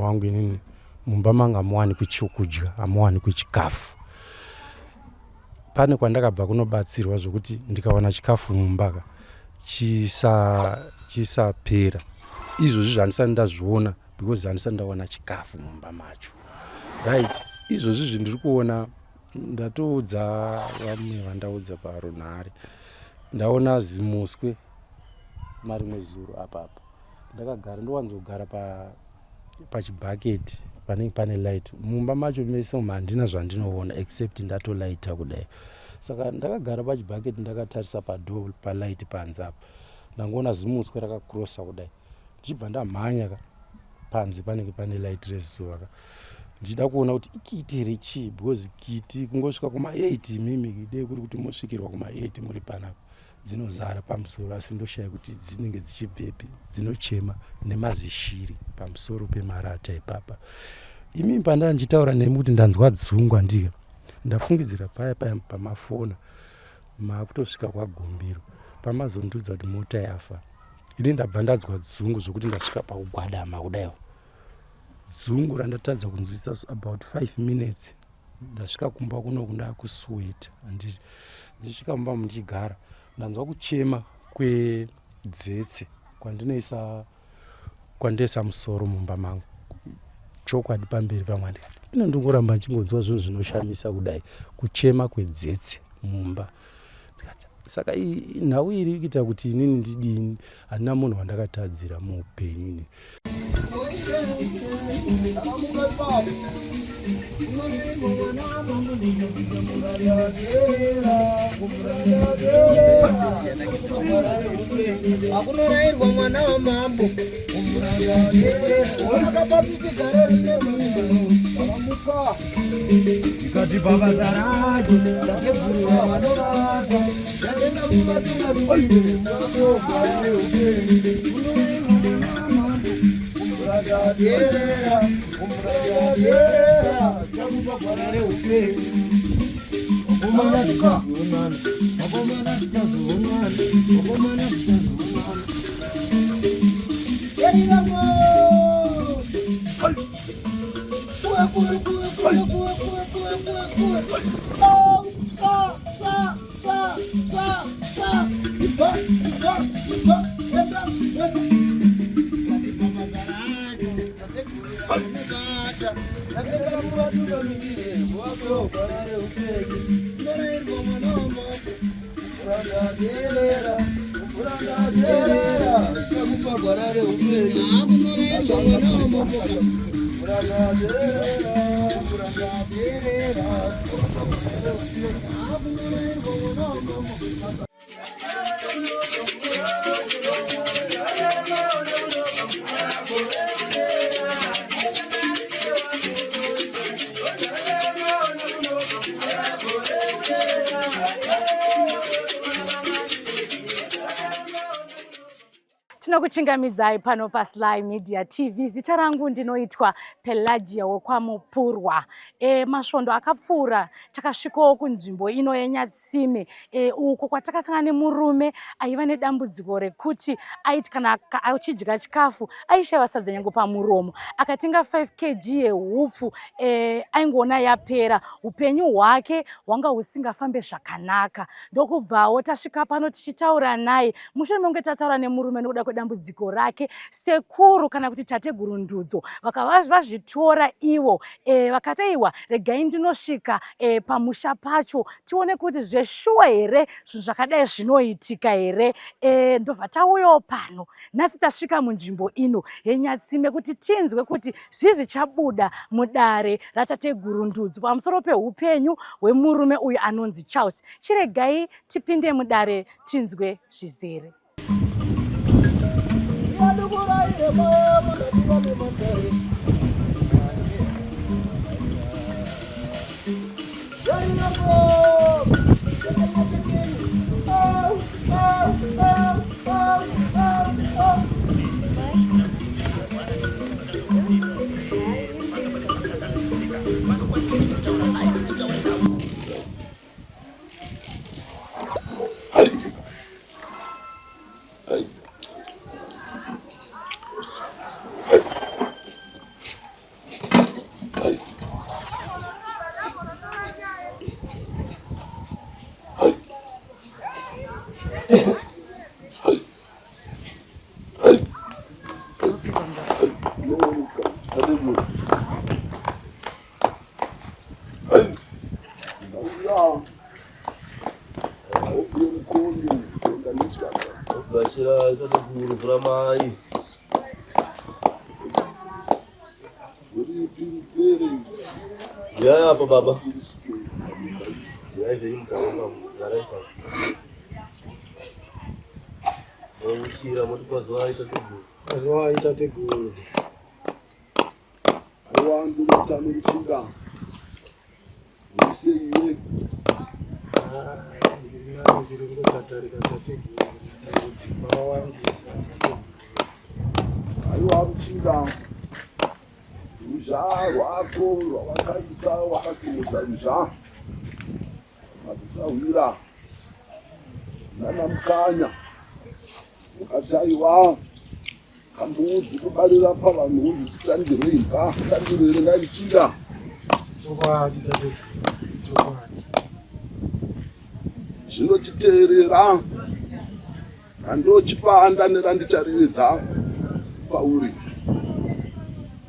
wangu inini mumba manga hamuwanikwi chokudya, hamuwanikwi chikafu. Pane kwandakabva kunobatsirwa zvokuti ndikawana chikafu mumbaka chisapera. Izvozvi zvandisati ndazviona because handisati ndawana chikafu mumba macho. Right, izvozvi ndiri kuona ndatoudza vamwe vandaudza parunhare. Ndaona zimuswe marimwe zuro apapa. Ndakagara ndowanzogara pachibhaketi panenge pane light. Mumba macho mese handina zvandinoona except ndatolaita kudai. Saka ndakagara pachibhaketi ndakatarisa padoor palight panze apa. Ndangoona zimuswe rakakrosa kudai. Ndichibva ndamhanya panze panenge pane light rezuva. Ndida kuona kuti ikiti rechi because kiti kungosvika kuma8 mimi dei kuri kuti mosvikirwa kuma8 muri panapa. Dzinozara pamusoro asi ndoshaya kuti dzinenge dzichibvepi, dzinochema nemazishiri pamusoro pemarata ipapa. Imi pandanga ndichitaura nemi kuti ndanzwa dzungwa ndika. Ndafungidzira paya pamafona makutosvika kwaGombiro. Pamazondudza kuti mota yafa. Ini ndabva ndanzwa dzungu zvokuti ndasvika pakugwadama kudai. Dzungu randatadza kunzwisa about 5 minutes. Ndasvika kumba kuno kunda kusweat. Ndisvika mumba mundichigara. Ndanzwa kuchema kwedzetse kwandinoisa musoro mumba mangu. Chokwadi pamberi pamwandi. Ino ndingoramba ndichingonzwa zvinhu zvinoshamisa kudai. Kuchema kwedzetse mumba. Saka nhau iri kuita kuti inini ndidini, handina munhu wandakatadzira muupenyu. Akunorairwa mwana wamambo ikati baba zarajo ndakebvurira vanorata ndatenga mumatunga viviri ndakogare upenyu umurajaderera chakupa gwara reupenyu vakomana zvichazoonana vakomana zvichazoonana vakomana zvichazoonana yeriramo Tinokuchingamidzai pano paSly Media TV. Zita rangu ndinoitwa Pelagia wokwamupurwa. Masvondo akapfuura takasvikawo kunzvimbo ino yeNyatsime, uko kwatakasangana nemurume aiva nedambudziko rekuti aiti kana achidya chikafu aishaiwa sadza nyange pamuromo. Akatenga 5 kg yehupfu aingoona yapera. Upenyu hwake hwanga husingafambe zvakanaka. Ndokubvawo tasvika pano tichitaura naye. Mushure mekunge tataura nemurume nokuda kwedambudziko rake, sekuru kana kuti tateguru Ndudzo vakava vazvitora ivo vakataiwa regai ndinosvika pamusha pacho tione kuti zveshuwa here zvinhu zvakadai zvinoitika here. Ndobva tauyawo pano nhasi tasvika munzvimbo ino yeNyatsime kuti tinzwe kuti zvii chabuda mudare ratateguru Ndudzo pamusoro peupenyu hwemurume uyu anonzi Charles. Chiregai tipinde mudare tinzwe zvizere. tateguru vura mai. Ya apa baba? Ya saya minta uang. Naraita. Mau ucira muito pazoa tateguru. Pazoa tateguru. Awandu mutano mchinga. Iseye. Aiwa mchinga. Ruzha rwako rwawakaisa wakasimudza ruzha. Matisawira. Nana mukanya. Ukachaiwa. Kambudzi kubarira pavanhu zvichitandire imba sandirere ngaichida zvinochiteerera randochipanda nerandichareredza pauri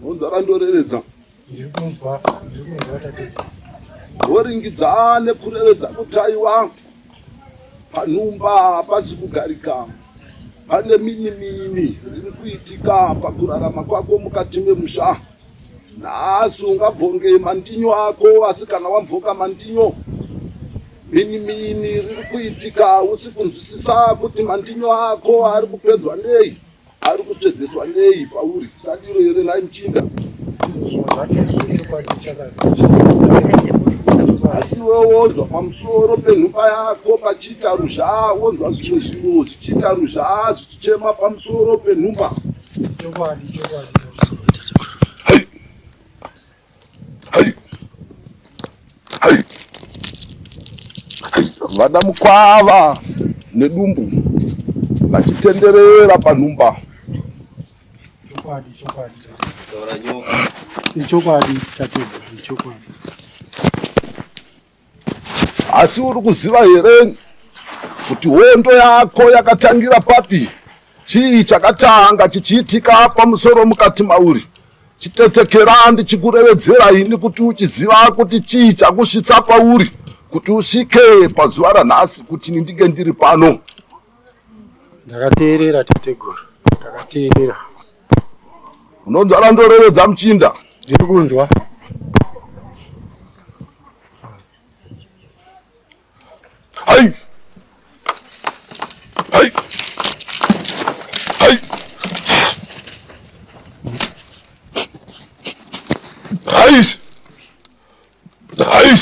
nonzwa randoreredza woringidza nekurevedza kutaiwa panhumba hapasi kugarika pane mini riri kuitika pakurarama kwako mukati memusha. Nhasi ungabvonge mandinyo ako asi kana wamvoka mandinyo mini riri kuitika usi kunzwisisa kuti mandinyo ako ari kupedzwa nei, ari kutsvedzeswa nei pauri. Sadiro here nai mchinda. Asi wonzwa pamusoro penhumba yako pachiita ruzha, wonzwa zvimwe zvinhu zvichiita ruzha zvichichema pamusoro penhumba. Vana mukwava nedumbu vachitenderera panhumba. Ichokwadi tateguru, ichokwadi. Asi uri kuziva here kuti hondo yako yakatangira papi? Chii chakatanga chichiitika pamusoro mukati mauri? Chitetekera ndichikurevedzera ini kuti uchiziva kuti chii chakusvitsa pauri kuti usvike pazuva ranhasi kuti ndinge ndiri pano. Ndakateerera tateguru, ndakateerera. Unonzwa randorevedza mchinda? Ndiri kunzwa. Hai! Hai! Hai! Hai! Hai!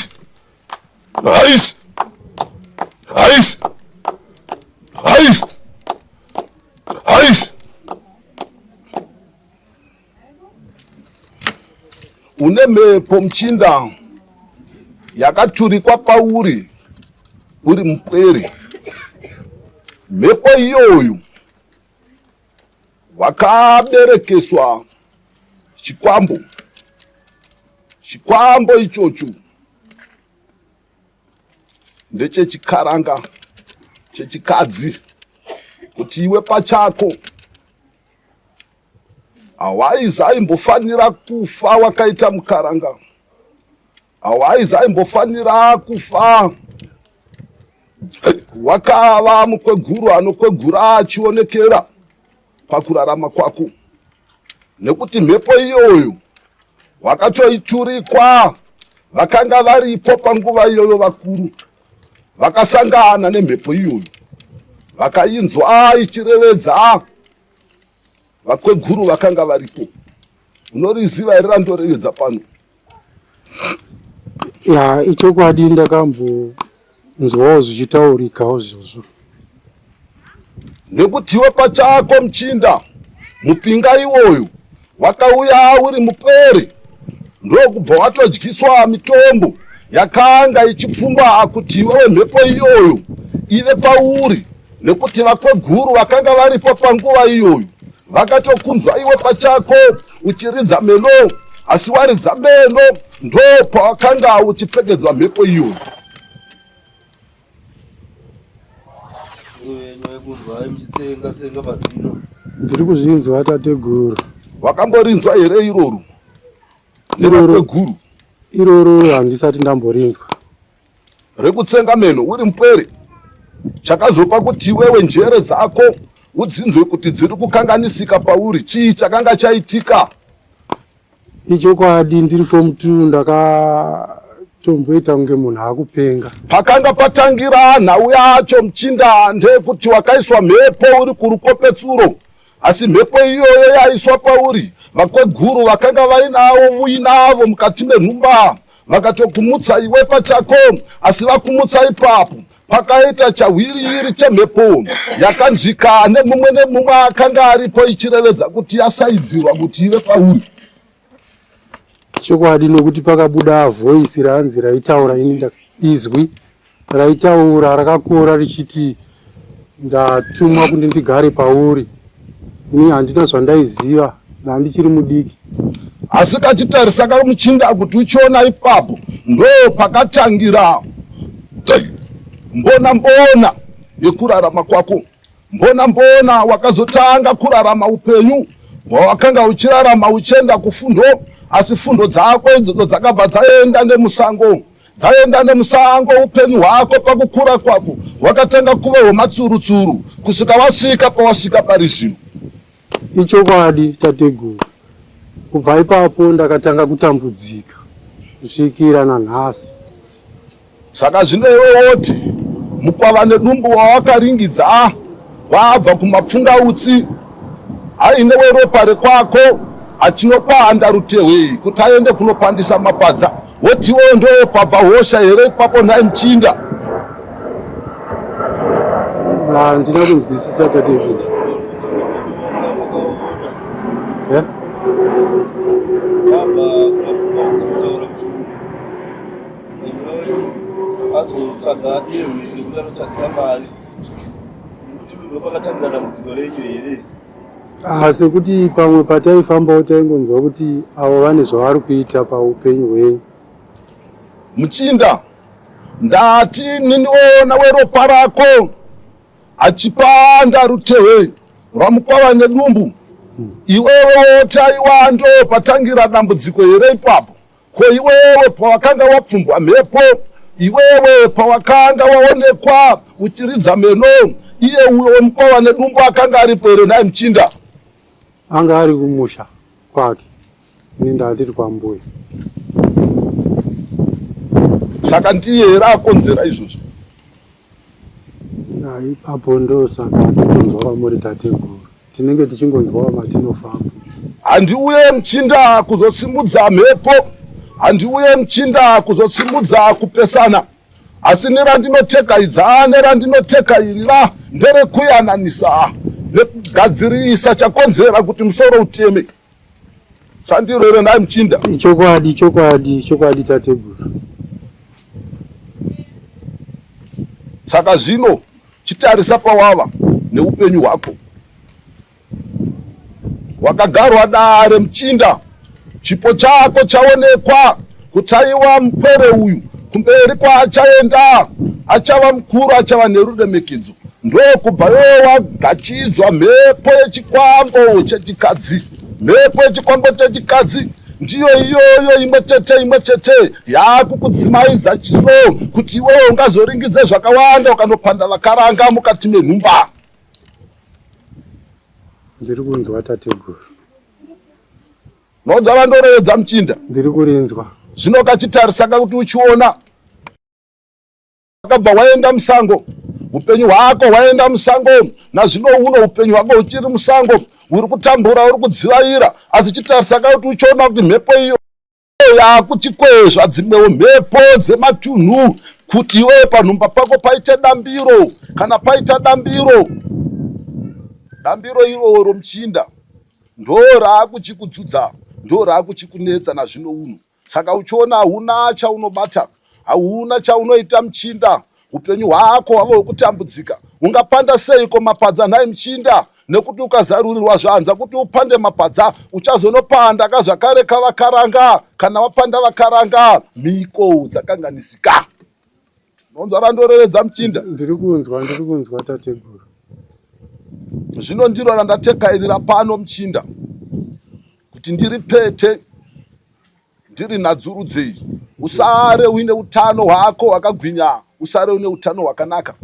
Hai! Hai! Hai! Hai! Une mhepo mchinda yakaturikwa pauri uri mupwere. Mhepo iyoyo wakaberekeswa chikwambo. Chikwambo ichocho ndechechikaranga chechikadzi kuti iwe pachako hawaizaimboffanira kufa wakaita mukaranga. Hawaizaimboffanira kufa wakava mukweguru anokwegura achionekera pakurarama kwako, nekuti mhepo iyoyo wakatoiturikwa. Vakanga varipo panguva iyoyo vakuru vakasangana nemhepo iyoyo vakainzwa ichirevedza vakweguru vakanga varipo. Unoriziva here randorevedza pano? Ya, ichokwadi ndakambonzwawo zvichitaurikawo izvozvo. Nekuti iwe pachako mchinda mupinga iwoyo wakauya uri mupwere, ndokubva watodyiswa mitombo yakanga ichipfumba kuti iwewe mhepo iyoyo ive pauri, nekuti vakweguru vakanga varipo panguva iyoyo vakatokunzwa iwe pachako uchiridza meno, asi waridza meno ndo pawakanga uchipfekedzwa mhepo iyoyo. Ndiri kuzvinzwa tateguru. Wakamborinzwa here iroro? Nevakweguru iroro handisati ndamborinzwa. Rekutsenga meno uri mupwere chakazopa kuti wewe njere dzako udzinzwe kuti dziri kukanganisika pauri. Chii chakanga chaitika? Ichokwadi ndiri form 2 ndakatomboita kunge munhu akupenga. Pakanga patangira nhau yacho Muchinda ndekuti wakaiswa mhepo uri kurukopetsuro, asi mhepo iyoyo yaiswa pauri. Vakweguru vakanga vainavo mukati menhumba vakatokumutsa iwe pachako, asi vakumutsa ipapo pakaita chahwirihwiri chemhepo yakanzwika nemumwe akanga aripo ichirevedza kuti yasaidzirwa kuti ive pauri. Chokwadi nokuti pakabuda voice ranzi raitaura, izwi raitaura rakakura richiti ndatumwa kuti ndigare pauri. Ini handina zvandaiziva, ndandichiri mudiki. Asi kachitarisa kaMuchinda kuti uchiona ipapo ndo pakatangira mbona yekurarama kwako. Mbona wakazotanga kurarama upenyu hwawakanga uchirarama uchienda kufundo, asi fundo dzako idzodzo dzakabva dzaenda nemusango. Upenyu hwako pakukura kwako wakatanga kuva hwematsurutsuru kusvika wasvika pawasvika pari zvino. Ichokwadi tateguru, kubva ipapo ndakatanga kutambudzika kusvikira nanhasi. Saka zvino iwe woti mukwava nedumbu wawakaringidza wabva kumapfungautsi aine weropa rekwako achinopanda rutehwe kuti aende kunopandisa mapadza, woti iwe ndo pabva hosha here ipapo nhai Muchinda? Handina kunzwisisa tateguru. Sekuti pamwe pataifambawo taingonzwa kuti avo vane zvavari kuita paupenyu hwenyu. Muchinda, ndati niniona weropa rako achipanda rutehwe rwamukwava nedumbu, iwewe taiwa ndo patangira dambudziko here ipapo? Ko iwewe pawakanga wapfumbwa mhepo, iwewe pawakanga waonekwa uchiridza meno, iye uyo mukwava nedumbu akanga aripo here nhai Muchinda? Anga ari kumusha kwake, ini ndatiri kwambuya. Saka ndiye here akonzera izvozvo? Ipapo ndo saka titonzwa kwamuri tateguru, tinenge tichingonzwa matinofamba. Handiuye Muchinda kuzosimudza mhepo, handiuye Muchinda kuzosimudza kupesana, asi nerandinotekhaidza nerandinotekhairira nderekuyananisa nekugadzirisa chakonzera kuti musoro uteme. Sandiro here nhai Muchinda? Chokwadi tateguru. Saka zvino chitarisa pawava neupenyu hwako. Wakagarwa dare Muchinda, chipo chako chaonekwa kutaiwa mupere uyu kumberi kwaachaenda achava mukuru, achava neruremekedzo. Ndo kubva iwe wagachidzwa mhepo yechikwambo chechikadzi. Mhepo yechikwambo chechikadzi ndiyo iyoyo imwe chete yakukudzimaidza chiso kuti iwewe ungazoringidze zvakawanda ukanopanda vakaranga mukati menhumba. Ndiri kunzwa tateguru. Nonzwa vandorevedza Muchinda? Ndiri kurinzwa. Zvino kachitarisa kuti uchiona wakabva waenda musango, upenyu hwako hwaenda musango, nazvino uno upenyu hwako uchiri musango, uri kutambura, uri kudzivaira, asi chitarisa kuti uchiona kuti mhepo iyo yakuchikwezva dzimwewo mhepo dzematunhu kuti iwe panhumba pako paite dambiro. Kana paita dambiro iroro Muchinda ndo raakuchikudzudza, ndo raakuchikunetsa nazvino uno. Saka uchiona hauna chaunobata, hauna chaunoita Muchinda, upenyu hwako hwava hwekutambudzika. Ungapanda seiko mapadza nhai Muchinda? Nekuti ukazarurirwa zvanza kuti upande mapadza uchazonopanda kazvakare kavakaranga. Kana wapanda vakaranga mhiko dzakanganisika. Nonzwa randorevedza Muchinda? Ndiri kunzwa tateguru. Zvino ndiro randatekhairira pano Muchinda, kuti ndiri pete, ndiri nadzurudzei, usare uine utano hwako hwakagwinya, usare uine utano hwakanaka.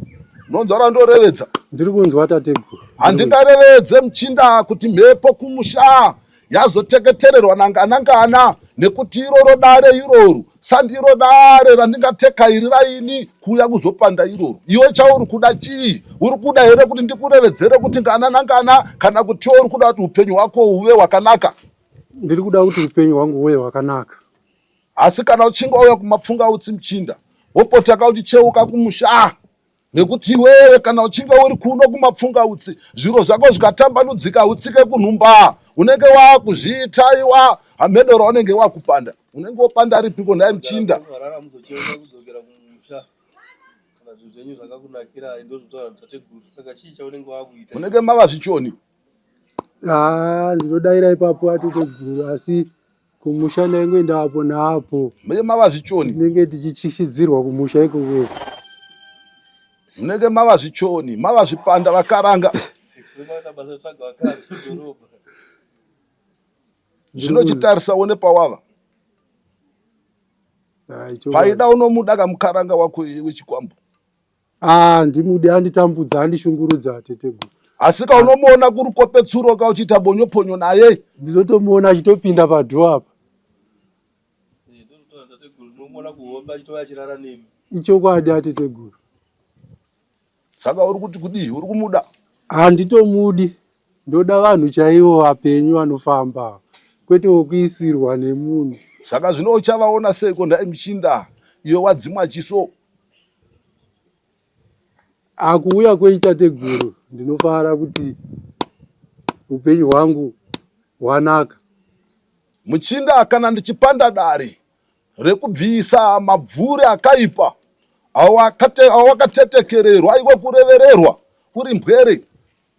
Nonzora ndorevedza. Ndiri kunzwa tateguru. Handingarevedze Muchinda kuti mhepo kumusha yazoteketererwa nangana nekuti iroro dare iroro sandiro dare randingatekairira ini kuya kuzopanda iroro. Iwe chauri kuda chii? Uri kuda here kuti ndikurevedzere kuti nangana kana kuti uri kuda kuti upenyu hwako huve hwakanaka? Ndiri kuda kuti upenyu hwangu huve hwakanaka. Asi kana uchinge wauya kumapfunga utsi Muchinda wopotaka uchicheuka kumusha nekuti wewe kana uchinge uri kuno kumapfunga utsi zviro zvako zvikatambanudzika utsike kunhumba unenge wakuzviita iwa hamedoro unenge wakupanda unenge wopanda ripiko naye Muchinda. Unenge mava zvichoni. Ndinodaira ipapo tateguru asi kumusha ndaingoenda apo naapo. Mava zvichoni. Ndinenge tichichishidzirwa kumusha ikoko. Munenge mava zvichoni, mava zvipanda vakaranga. Zvinochitarisa one pawava. Paida unomuda kamukaranga wako wechikwambo. Ndimude handitambudza handishungurudza tateguru. Asi kaunomuona kuri kopetsuro kauchiita bonyoponyo naye. Ndizotomuona achitopinda padhoo apa. Ichokwadi tateguru. Saka uri kuti kudii? Uri kumuda? Handitomudi. Ndoda vanhu chaivo vapenyu vanofamba. Kwete wokuisirwa nemunhu. Saka zvino uchavaona seiko ndaye Muchinda iwe wadzimwa chiso? Akuuya kweita tateguru ndinofara kuti upenyu hwangu hwanaka. Muchinda kana ndichipanda dare rekubvisa mabvure akaipa awakatetekererwa iwe kurevererwa uri mbwere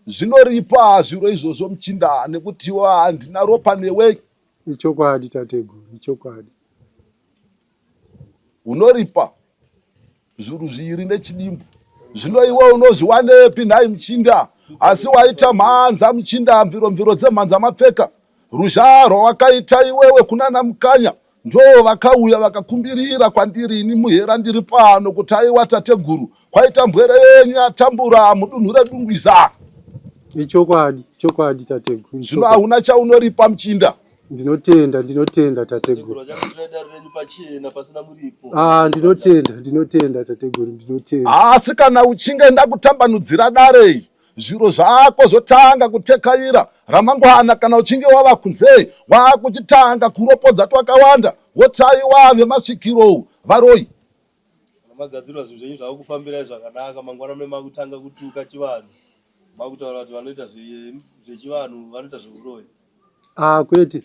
zvinoripa zviro izvozvo Muchinda nekuti handina ropa newe. Ichokwadi tateguru, ichokwadi. Unoripa zvuru zviri nechidimbu. Zvino iwe unozviwanepi nhai Muchinda? Asi waita mhanza Muchinda, mviro dzemhanza mapfeka. Ruzha rwawakaita iwewe kunana Mukanya ndo vakauya vakakumbirira kwandiri ini muhera ndiri pano kuti aiwa tateguru kwaita mbwere yenyu yatambura mudunhu redungwiza. Ichokwadi, ichokwadi tateguru. Zvino hauna chaunoripa Muchinda. Ndinotenda tateguru. Ndinotenda tateguru, ndinotenda. Asi kana uchinge ndakutambanudzira dare zviro zvako zvotanga kutekaira ramangwana kana uchinge wava kunze wakuchitanga kuropodza twakawanda wotaiwa vemasvikiro varoi. Magadzirwa zvezvenyu zvakufambira zvakanaka mangwana makutanga kutuka chivanhu. Makutaura kuti vanoita zvechivanhu vanoita zveuroyi. Kwete.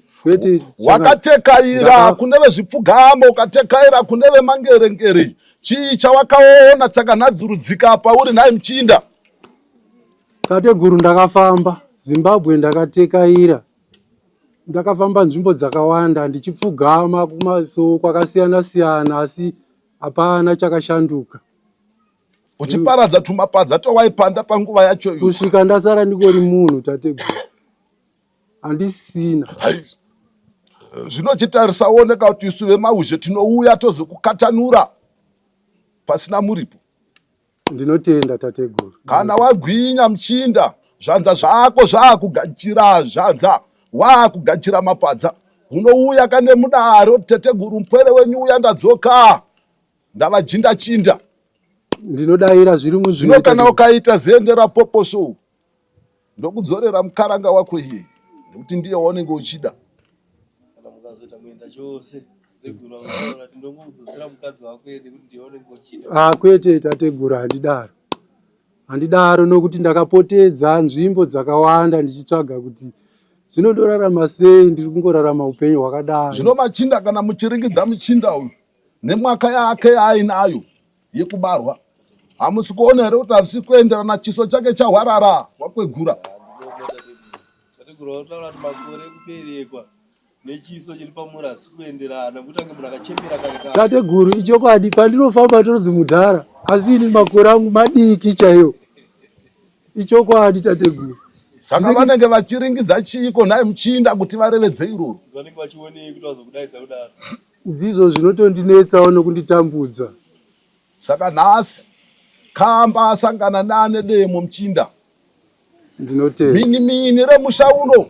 Wakatekaira kune vezvipfugamo ukatekaira kune vemangerengere. Chii chawakaona chakanadzurudzika pauri naye Muchinda? Tateguru ndakafamba Zimbabwe ndakatekaira. Ndakafamba nzvimbo dzakawanda ndichipfugama kumasoko kwakasiyana siyana asi hapana chakashanduka. Uchiparadza tumapadza towaipanda panguva yacho iyo. Kusvika ndasara ndingori munhu tateguru. Handisina. Zvinochitarisa oneka kuti isu vemauzhe tinouya tozokukatanura pasina muripo. Ndinotenda tateguru. Kana wagwinya Muchinda zvanza zvako zvakugadzira zvanza wakugadzira mapadza unouya kane mudaro tateguru mpwere wenyu uya ndadzoka ndavajinda chinda. Ndinodaira zviri muzvino. Zvino kana ukaita zendera poposo ndokudzorera mukaranga wako iye nekuti ndiye waunenge uchida. Kana mukazoita muenda chose tateguru unoona tindongokudzosera mukadzi wako ende kuti ndiye waunenge uchida. Kwete tateguru handidaro nokuti ndakapotedza nzvimbo dzakawanda ndichitsvaga kuti zvinodorarama sei ndiri kungorarama upenyu hwakadaro. Zvino Machinda kana muchiringidza Muchinda uyu nemwaka yake yaainayo yekubarwa hamusi kuona here kuti havisi kuenderana chiso chake chahwarara wakwegura. Tateguru wataura kuti makore ekuberekwa nechiso chiri pamuri hasi kuenderana kutange munhu akachembera kare kare. Tateguru ichokwadi pandinofamba tonzi mudhara asi ini makore angu madiki chaiwo. Ichokwadi tateguru. Saka vanenge vachiringidza chiiko naye Muchinda kuti varevedze iroro? Vanenge vachionei kuti vazokudaidza kudaro. Ndizvo zvinotondinetsawo nokunditambudza. Saka nhasi Kamba asangana nane demo Mchinda. Ndinotenda. Mini remusha uno.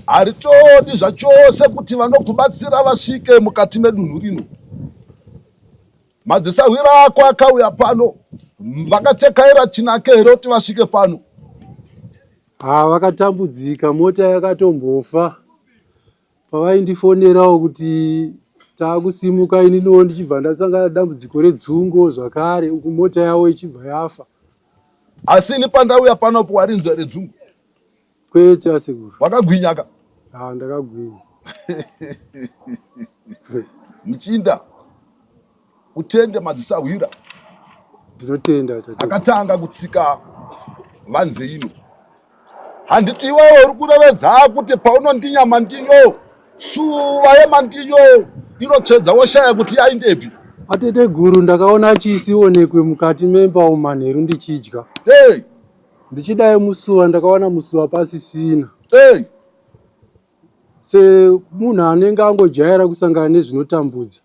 Haritodi zvachose kuti vanokubatsira vasvike mukati medunhu rino. Madzisawira ako akauya pano. Vakatekaira chinake here kuti vasvike pano. Vakatambudzika, mota yakatombofa. Pavaindifonerawo kuti taakusimuka ininiwo ndichibva ndasangana dambudziko redzungo zvakare, uku mota yavo ichibva yafa. Asi ni pandauya panopo warinzwa redzungu? Kwete asekuru. Wakagwinya ka? Ndakagwinya. Mchinda, utende madzisawira. Ndinotenda tate. Akatanga kutsika vanze ino. Handiti iwewe uri kurevedza kuti paunondinya mandinyo, suva yemandinyo inotsvedza woshaya kuti yaindepi. Atete guru, ndakaona chisionekwe mukati memba manheru ndichidya. Hey. Ndichidai musuwa ndakaona musuwa pasisina. Hey. Se munhu anenge angojaira kusangana nezvinotambudza.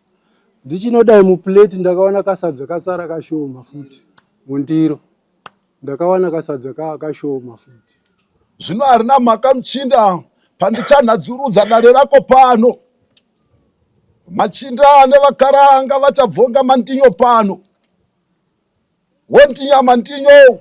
Ndichinodai muplate ndakaona kasadza kasara kashoma futi. Mundiro ndakawana kasadza kashoma futi. Zvino harina mhaka Mchinda, pandichanhadzurudza dare rako pano. Machinda nevakaranga vachabvonga mandinyo pano. Wondinya mandinyo,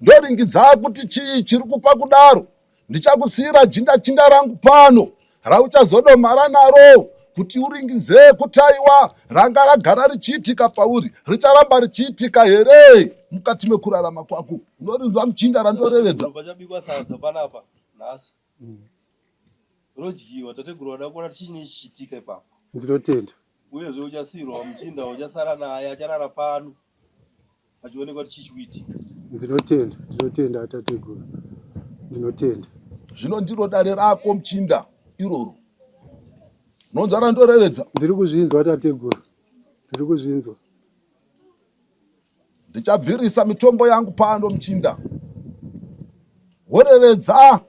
ndoringidza kuti chii chiri kupa kudaro. Ndichakusiyira jinda rangu pano, rauchazodomhara naro kuti uringidze kuti aiwa ranga ragara richiitika pauri, richaramba richiitika here mukati mekurarama kwako. Unorinzwa Mchinda randorevedza. Pachabikwa sadza panapa nhasi. Rodyiwa tateguru wada kuona chini chichitika ipapo. Ndinotenda. Uyezve uchasiyirwa Mchinda uchasara naye acharara pano. Achionekwa kuti chichiitika. Ndinotenda atateguru. Ndinotenda. Zvino ndiro dare rako Mchinda iroro. Nonzwa randorevedza. Ndiri kuzvinzwa tateguru. Ndiri kuzvinzwa. Ndichabvirisa mitombo yangu pano Mchinda. Worevedza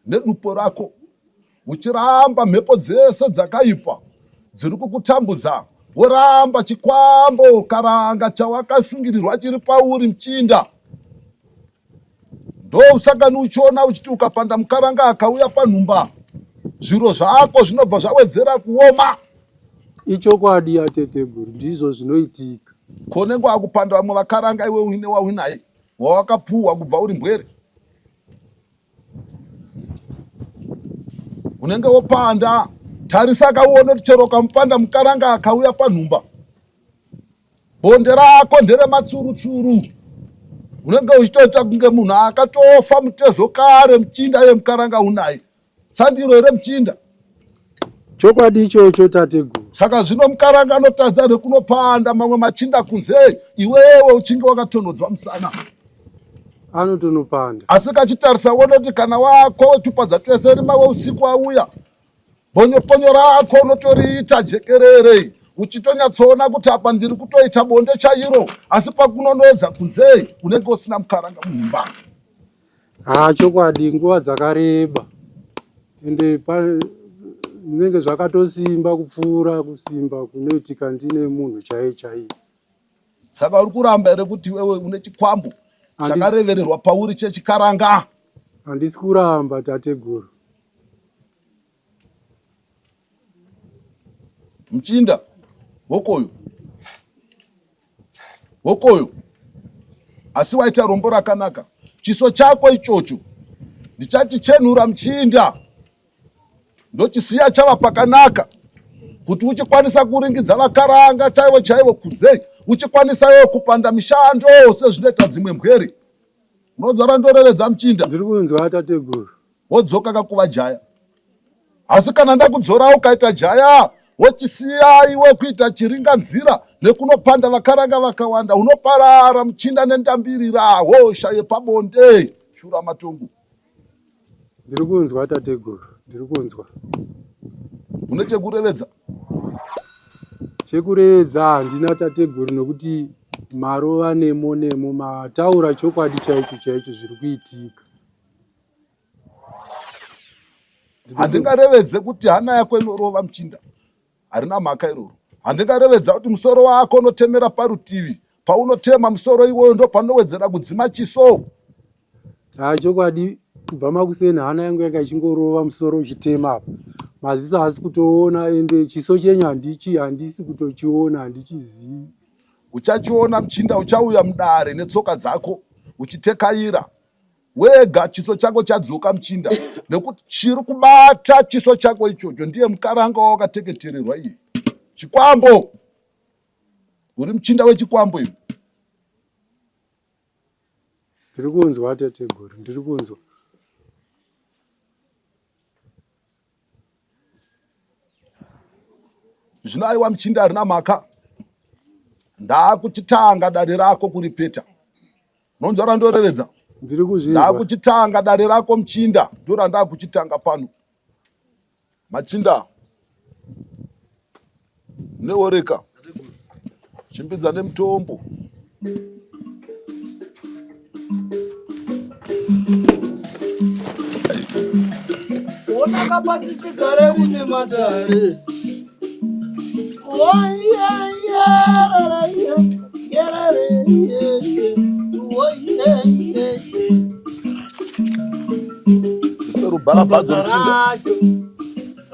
nedupo rako. Uchiramba mhepo dzese dzakaipa dziri kukutambudza. Woramba chikwambo karanga chawakasungirirwa chiri pauri Mchinda. Ndousangani uchiona uchiti ukapanda mukaranga akauya panhumba, zviro zvako zvinobva zvawedzera kuoma. Ichokwadi ateteguru, ndizvo zvinoitika. Konenge wakupanda vamwe vakaranga iwe uine wauinaye, wawakapuhwa kubva uri mbwere. Unenge wopanda, tarisa kauona kuti chero kamupanda mukaranga akauya panhumba, bonde rako ndere matsurutsuru. Unenge uchitoita kunge munhu akatofa mutezo kare Mchinda yemukaranga unaye. Sandiro here Mchinda? Chokwadi ichocho tateguru. Saka zvino mukaranga anotadza nekunopanda mamwe machinda kunze, iwewe uchinge wakatonhodzwa musana. Anotonopanda. Asi kachitarisa wona kuti kana wako tupadza twese rimawe usiku auya, ponyo rako unotoriita jekerere. Uchitonyatsoona kuti apa ndiri kutoita bonde chairo, asi pakunonodza kunze unenge usina mukaranga muimba. Chokwadi nguva dzakareba. Ende zvinenge zvakatosimba kupfuura kusimba kunoitika ndine munhu chaiye. Saka uri kuramba here kuti wewe une chikwambo chakarevererwa pauri chechikaranga? Handisi kuramba tateguru. Mchinda, wokoyo, asi waita rombo rakanaka. Chiso chako ichocho ndichachichenura Mchinda, ndochisiya chava pakanaka, kuti uchikwanisa kuringidza vakaranga chaivo kunze, uchikwanisawo kupanda mishando sezvinoita dzimwe mbwere. Unonzwa randorevedza Mchinda? Ndiri kunzwa tateguru. Wodzoka kakuva jaya, asi kana ndakudzora ukaita jaya, wochisiya iwe kuita chiringanzira nekunopanda vakaranga vakawanda, unoparara Mchinda nendambirira hosha yepabonde shura matongo. Ndiri kunzwa tateguru. Ndiri kunzwa. Une chekurevedza? Chekurevedza handina tateguru, nokuti marova nemo mataura chokwadi chaicho zviri kuitika. Handingarevedze kuti hana yako inorova Mchinda, harina mhaka iroro. Handingarevedza kuti musoro wako unotemera parutivi paunotema musoro iwoyo ndo panowedzera kudzima chiso. Chokwadi kubva makuseni hana yangu yanga ichingorova musoro uchitema apa. Maziso haasi kutoona ende chiso chenyu handisi kutochiona, handichizii. Uchachiona Muchinda, uchauya mudare netsoka dzako uchitekaira wega, chiso chako chadzoka Muchinda, nekuti chiri kubata chiso chako ichocho ndiye mukaranga wakateketererwa iye. Chikwambo, uri Muchinda wechikwambo iwe. Ndiri kunzwa tateguru, ndiri kunzwa. Zvino aiwa Muchinda harina mhaka, ndakuchitanga dare rako kuripeta. Nonzwa randorevedza? Ndiri kuzvinzwa. Ndakuchitanga dare rako Muchinda, ndo randakuchitanga pano. Machinda, neworeka chimbidza nemutombo. Ona kapati tigare une matare.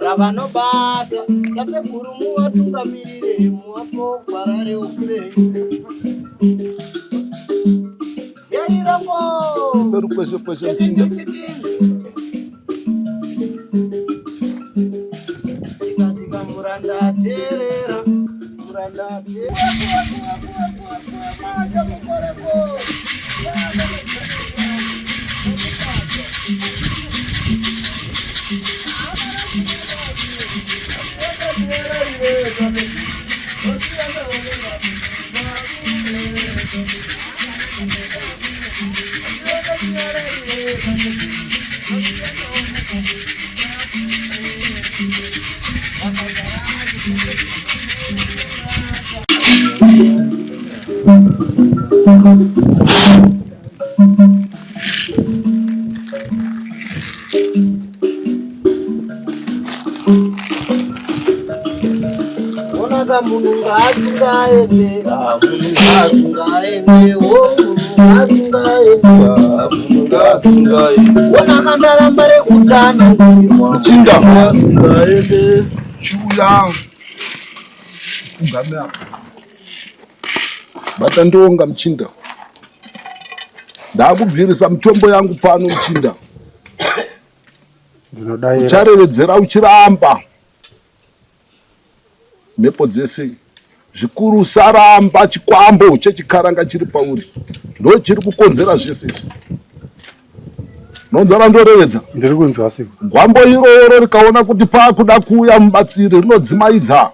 Ravanobata tateguru muvatungamirire muvapo gwarare upenyu yariramo Peru kwese Muchinda. ikatika muranda terera muranda munhu ngaatsungaende, munhu ngaatsungaende, munhu ngaatsungaende. Wona kandaramba rekutana Muchinda, ngaatsungaende. chiuya kugamea bata ndonga Muchinda. Ndakubvirisa mutombo yangu pano Muchinda. Ucharevedzera uchiramba mhepo dzese, zvikuru saramba chikwambo chechikaranga chiri pauri ndo chiri kukonzera zvese izvi. Nonzwa randorevedza? Ndiri kunzwa siko. Gwambo iroro rikaona kuti paakuda kuuya mubatsiri rinodzimaidza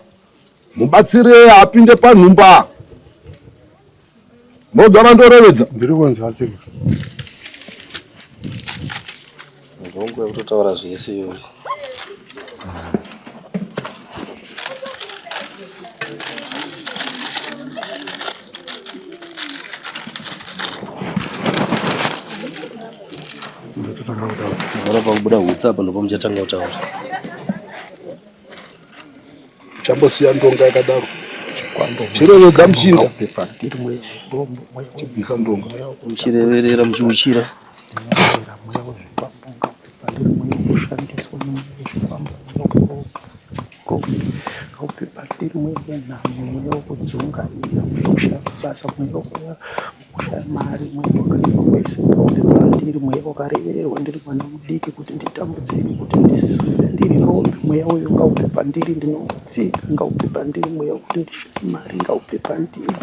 mubatsiri apinde panhumba. Nonzwa randorevedza? Ndiri kunzwa siko. Ngongo yakutotaura zvese iyoyo. Pakubuda hutsa apa ndipo muchatanga kutaura. Chambosiya ndonga yakadaro chirevedza Muchinda, chibvisa ndonga Muchireverera muchiuchira. mari mwiri mweya wakarevererwa ndiri mwana mudiki kuti nditambudzike kuti ndisife ndiri rombe mweya uyu ngaupe pandiri ndinoudzinga ngaupe pandiri mweya kuti ndishaye mari ngaupe pandiri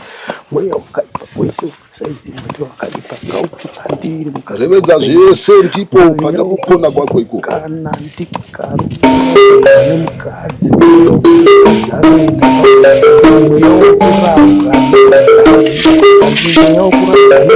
mweya wakaipa wese usaidzinga ndi wakaipa ngaupe pandiri revedza zvese ndipo pane kupona kwako iko kana ndikaro nemukadzi dzarenda mweya wokuranga mweya wokuranga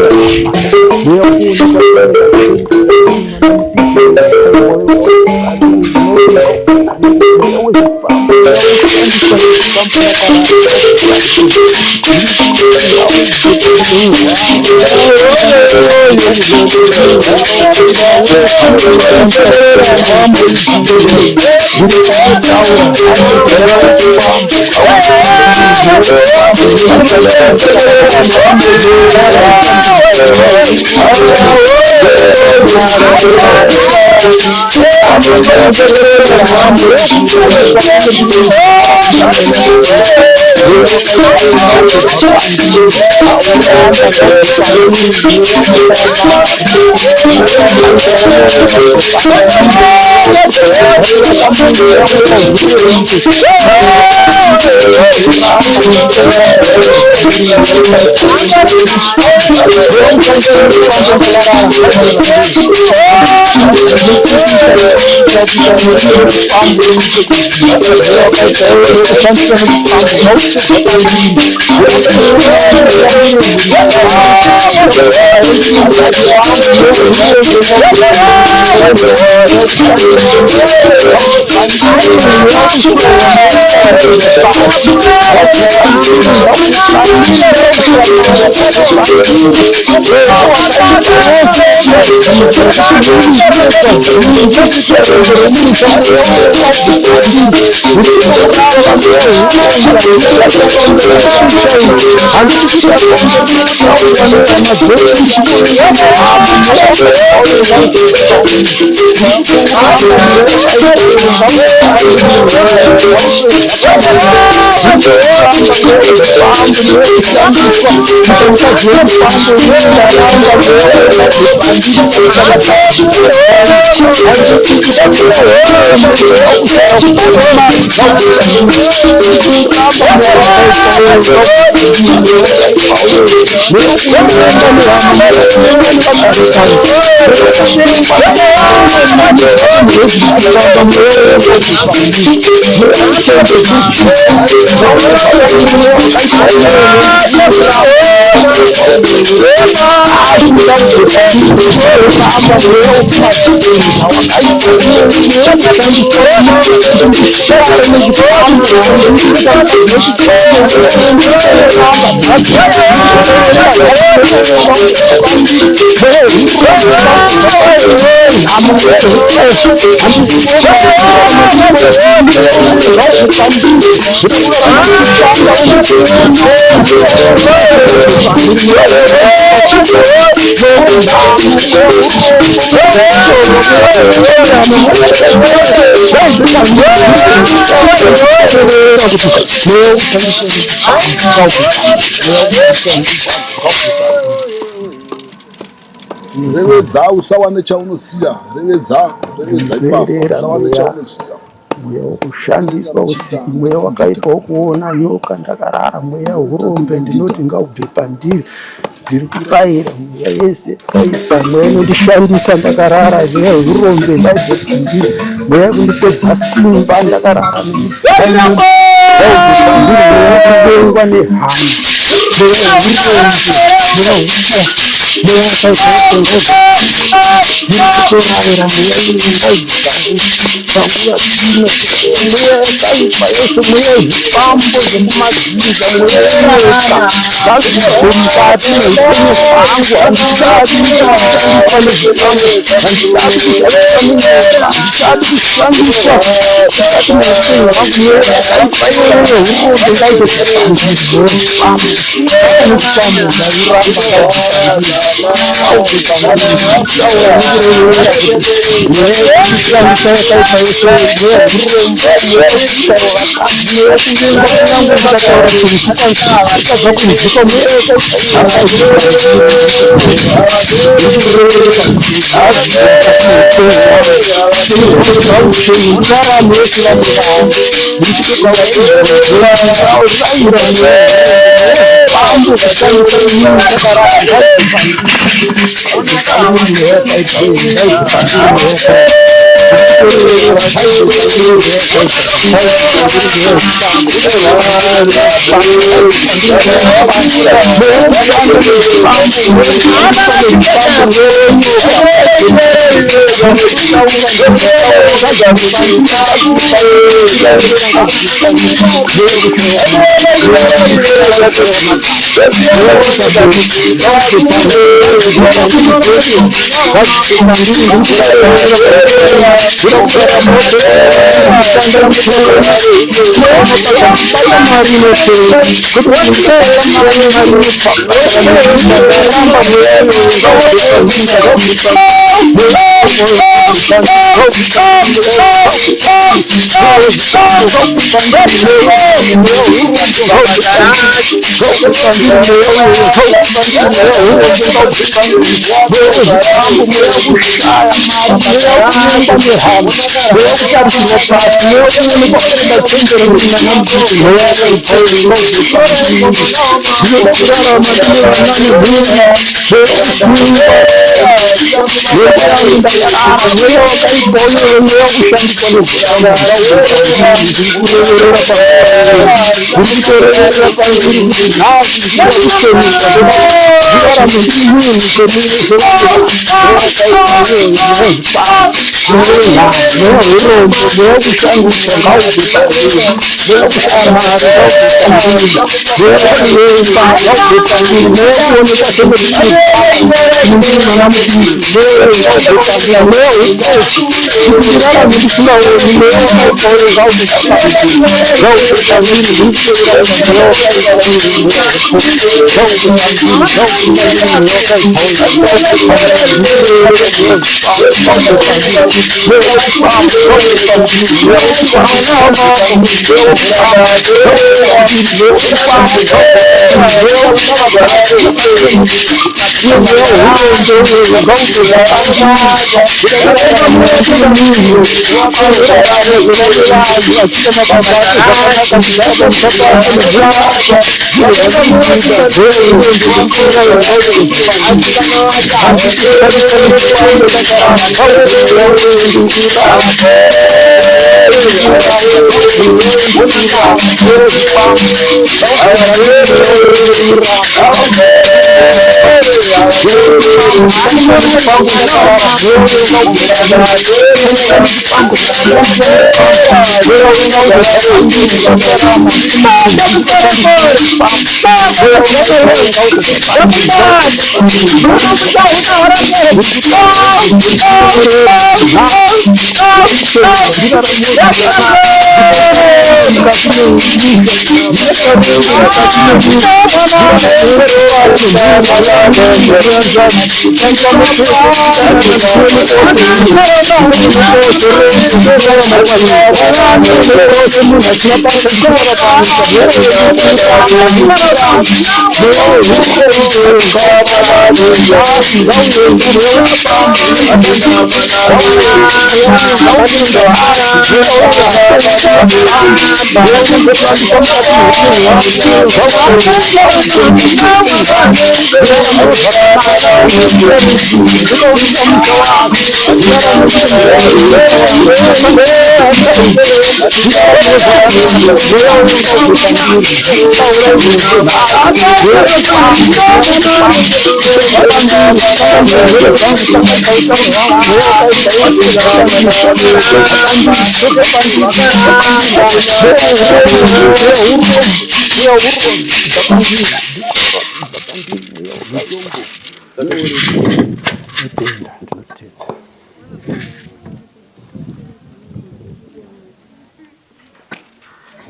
Revedza usawa nechaunoziya. Revedza ipapa usawa nechaunoziya. Mweya wokushandiswa usiku, mweya wakaitwa wokuona nyoka ndakarara, mweya hurombe ndinoti ngaubve pandiri, ndiri kubayira mweya yese yakaipa, mweya inondishandisa ndakarara, mweya hurombe ngaibve pandiri, mweya kundipedza simba ndakarara nemidziyo kuvengwa nehama, mweya hurombe, mweya hurombe, mweya akaitoa ndikutorarira mweya uringaibve panguva dzino, mweya yakaipa yose, mweya zvifambo zvemumadzinza, mweya inyoka ngazvibve mukati meupenyu hwangu. Handisati kushandiswa nezvifambo, handisati kushandiswa munyoka, handisati kushandiswa mukati meupenyu hwangu. Mweya yakaipa iyoyo hurombe ngaibve panzvimbo yezvifambo, nezvifambo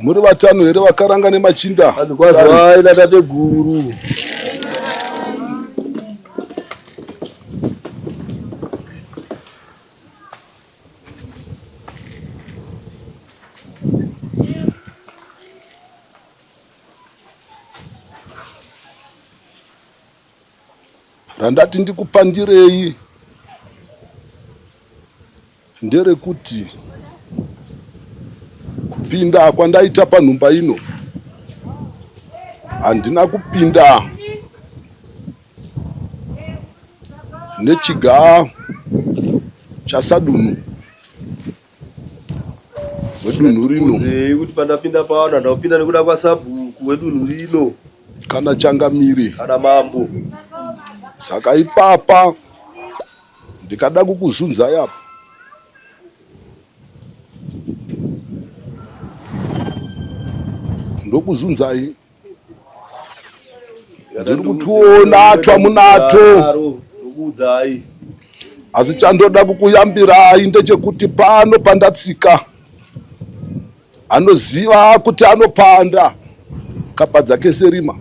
Muri vatanu here vakaranga nemachinda? Kwazvaira tate guru. Randati ndikupandirei nderekuti kupinda kwandaita panhumba ino handina kupinda nechigaa chasadunu, dunhu rino kuti pandapinda pano ndapinda nekuda kwasabhuku wedunhu rino kana changamire kana mambo. Saka ipapa ndikada kukuzunzai apa. Ndokuzunzai ndiri kutuona twamunato, asi chandoda kukuyambirai ndechekuti pano pandatsika anoziva kuti anopanda kapa dzake serima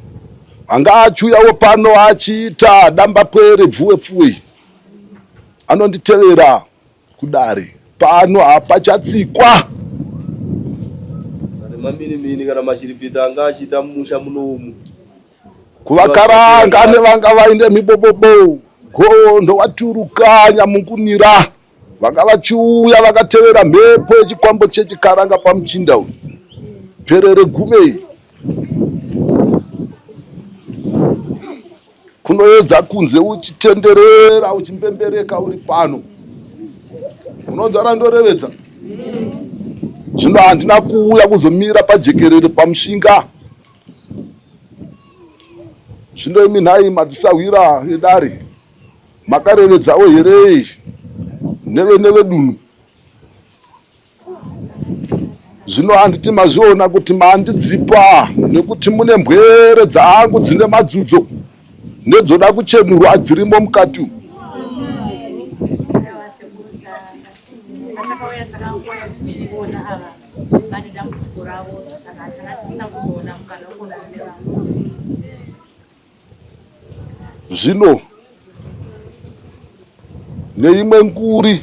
anga achuyawo pano achiita damba pwere bvuwe pfuwe anonditevera kudare pano hapachatsikwa mambiri kana mashiripita anga achiita mumusha munomu kuvakaranga nevanga vainde mibobobo gondo waturukanya mungunira vanga vachiuya vakatevera mhepo yechikwambo chechikaranga pamuchinda uyu perere gume kunoedza kunze uchitenderera uchimbembereka uri pano unonzvara ndorevedza zvino handina kuuya kuzomira pajekerere pamushinga zvino imi nhai madzisahwira edare makarevedzawo here neve dunhu zvino handiti mazviona kuti mandidzipa nekuti mune mbwere dzangu dzine madzudzo nedzoda kuchenurwa dzirimo mukati umu. Zvino neimwe nguri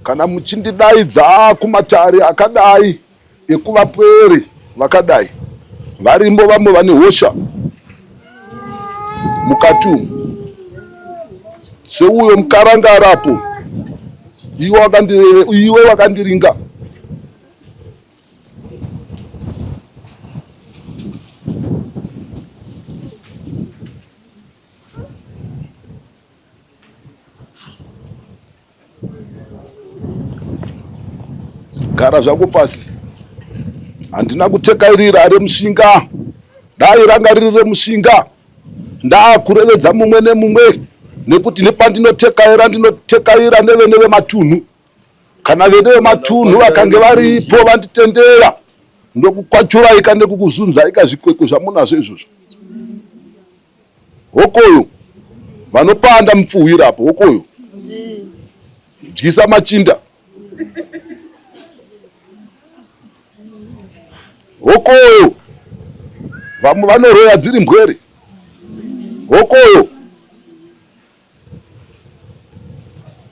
kana muchindidaidza kumatare akadai ekuvapwere vakadai varimo vamwe vane hosha mukati umu seuyo mukarangarapo iwe wakandiringa gara zvako pasi handina kutekairira remushinga dai ranga riri remushinga ndakurevedza mumwe nemumwe nekuti nepandinotekaira ndinotekaira neve matunhu kana veneve matunhu vakange varipo vanditendera ndokukwachuraika nekukuzunzaika zvikwekwe zvamunazvo izvozvo hokoyo vanopanda mupfuhwirapo hokoyo dyisa machinda hokoyo vamwe vanoroya dziri mbwere hokoyo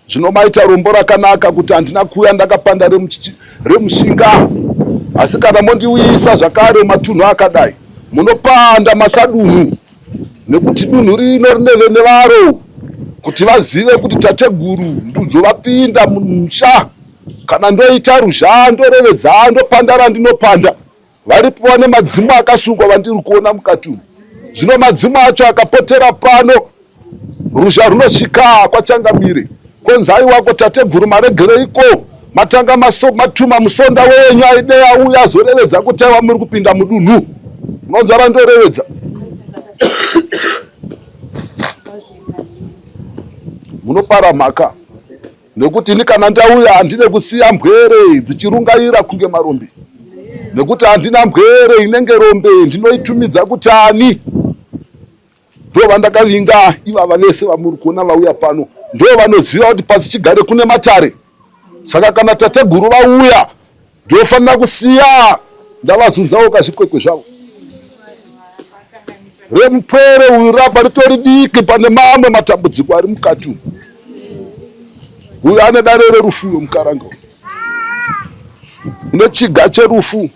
zvinomaita rombo rakanaka kuti handina kuuya ndakapanda remushinga asi kana mondiuyisa zvakare matunhu akadai munopanda masadunhu nekuti dunhu rino rineve nevaro kuti vazive kuti tateguru ndudzo vapinda mumusha kana ndoita ruzha ndorevedza ndopanda randinopanda varipo vane madzimu akasungwa vandiri kuona mukati umu zvino madzimu acho akapotera pano ruzha runosvika kwachangamire konzai wako tateguru maregereiko matanga matuma musonda wenyu aidei auya azorevedza kuti aiwa muri kupinda mudunhu munonzvara ndorevedza munopara mhaka nekuti ini kana ndauya handine kusiya mbwere dzichirungaira kunge marombe nekuti handina mbwere inenge rombe ndinoitumidza kuti ani ndo vandakavinga ivava vese vamuri kuona vauya pano ndo vanoziva kuti pasi chigare kune matare saka kana tateguru vauya ndofanira kusiya ndavazunzawo kazvikwekwe zvavo remupwere uyu rapa ritori diki pane mamwe matambudziko ari mukati umu uyu ane dare rerufu mukaranga une chiga cherufu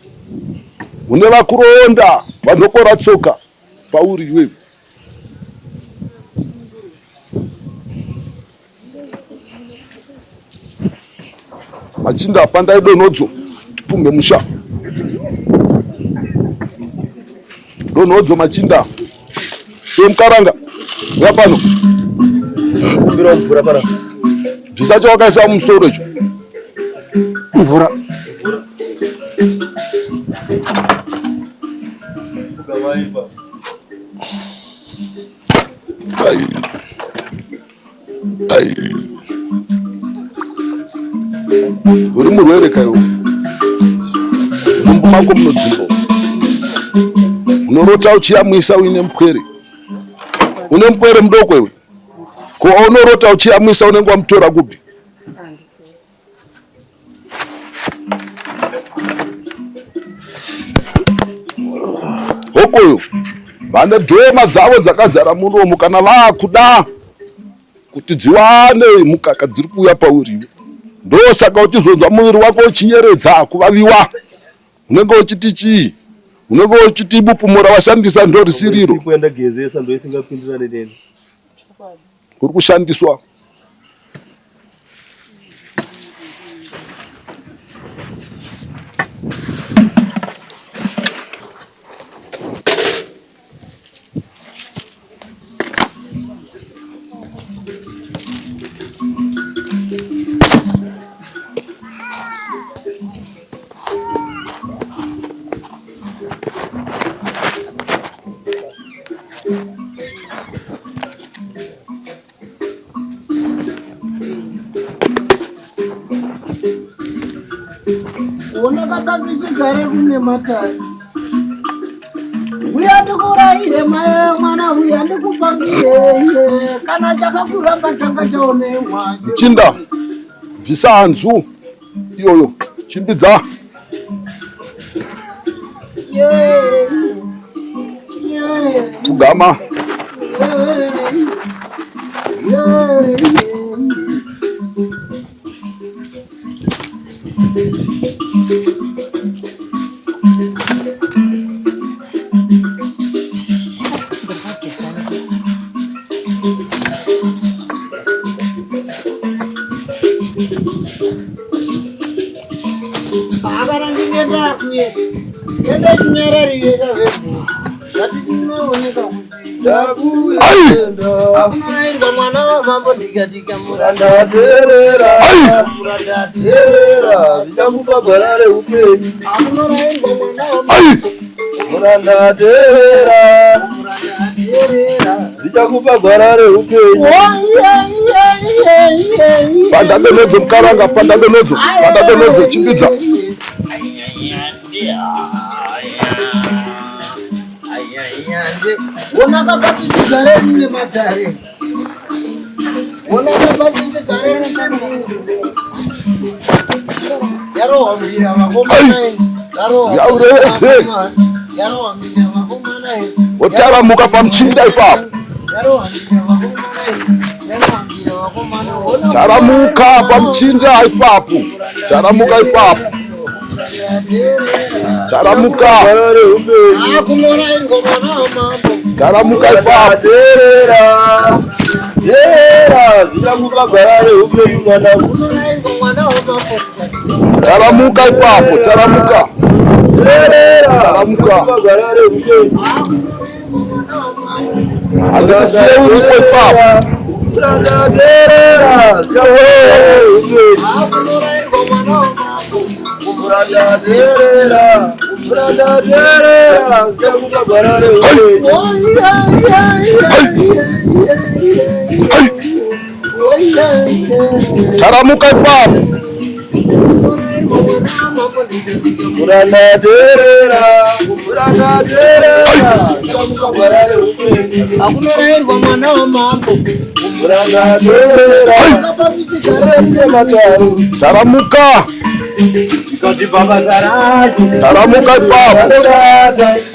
une vakuronda vanokora tsoka pauri iwewe machinda pandai donodzo tipumhe musha donodzo machinda emukaranga yapano kumbira mvura para bvisa chawakaisa mumusoro icho mvura uri murwere kayo mumba mako munodzimba unorota uchiyamwisa uine mupwere une mupwere mudoko iwe ko unorota uchiyamwisa unenge wamutora kupi hokoyo vane dhoma dzavo dzakazara muromo kana vaakuda kuti dziwane mukaka dziri kuuya pauriwe ndosaka uchizonzwa muviri wako uchinyeredza kuvaviwa unenge uchiti chii unenge uchiti bupumura washandisa ndo risiriro uri kushandiswa Unakakazikigare kune matari uyandikuraire mwana uyandikupangire kana chakakuramba changa chaonemwa chinda bvisa hanzu iyoyo chimbidza pfugama pandabenodzo mukaranga pandabenodzo chimbidza unakapatitigare nine matare unakapatitigare yarohambira vakomana yarohambira vakomana otaramuka pamuchinda ipapo taramuka pamuchinda ipapo taramuka ipapo taramuka taramuka ipapo taramuka ipapo taramuka taramuka andikusiye uripo ipapo taramuka ipapo akunorairwa mwana wamambo taramuka taramuka ipapo taramuka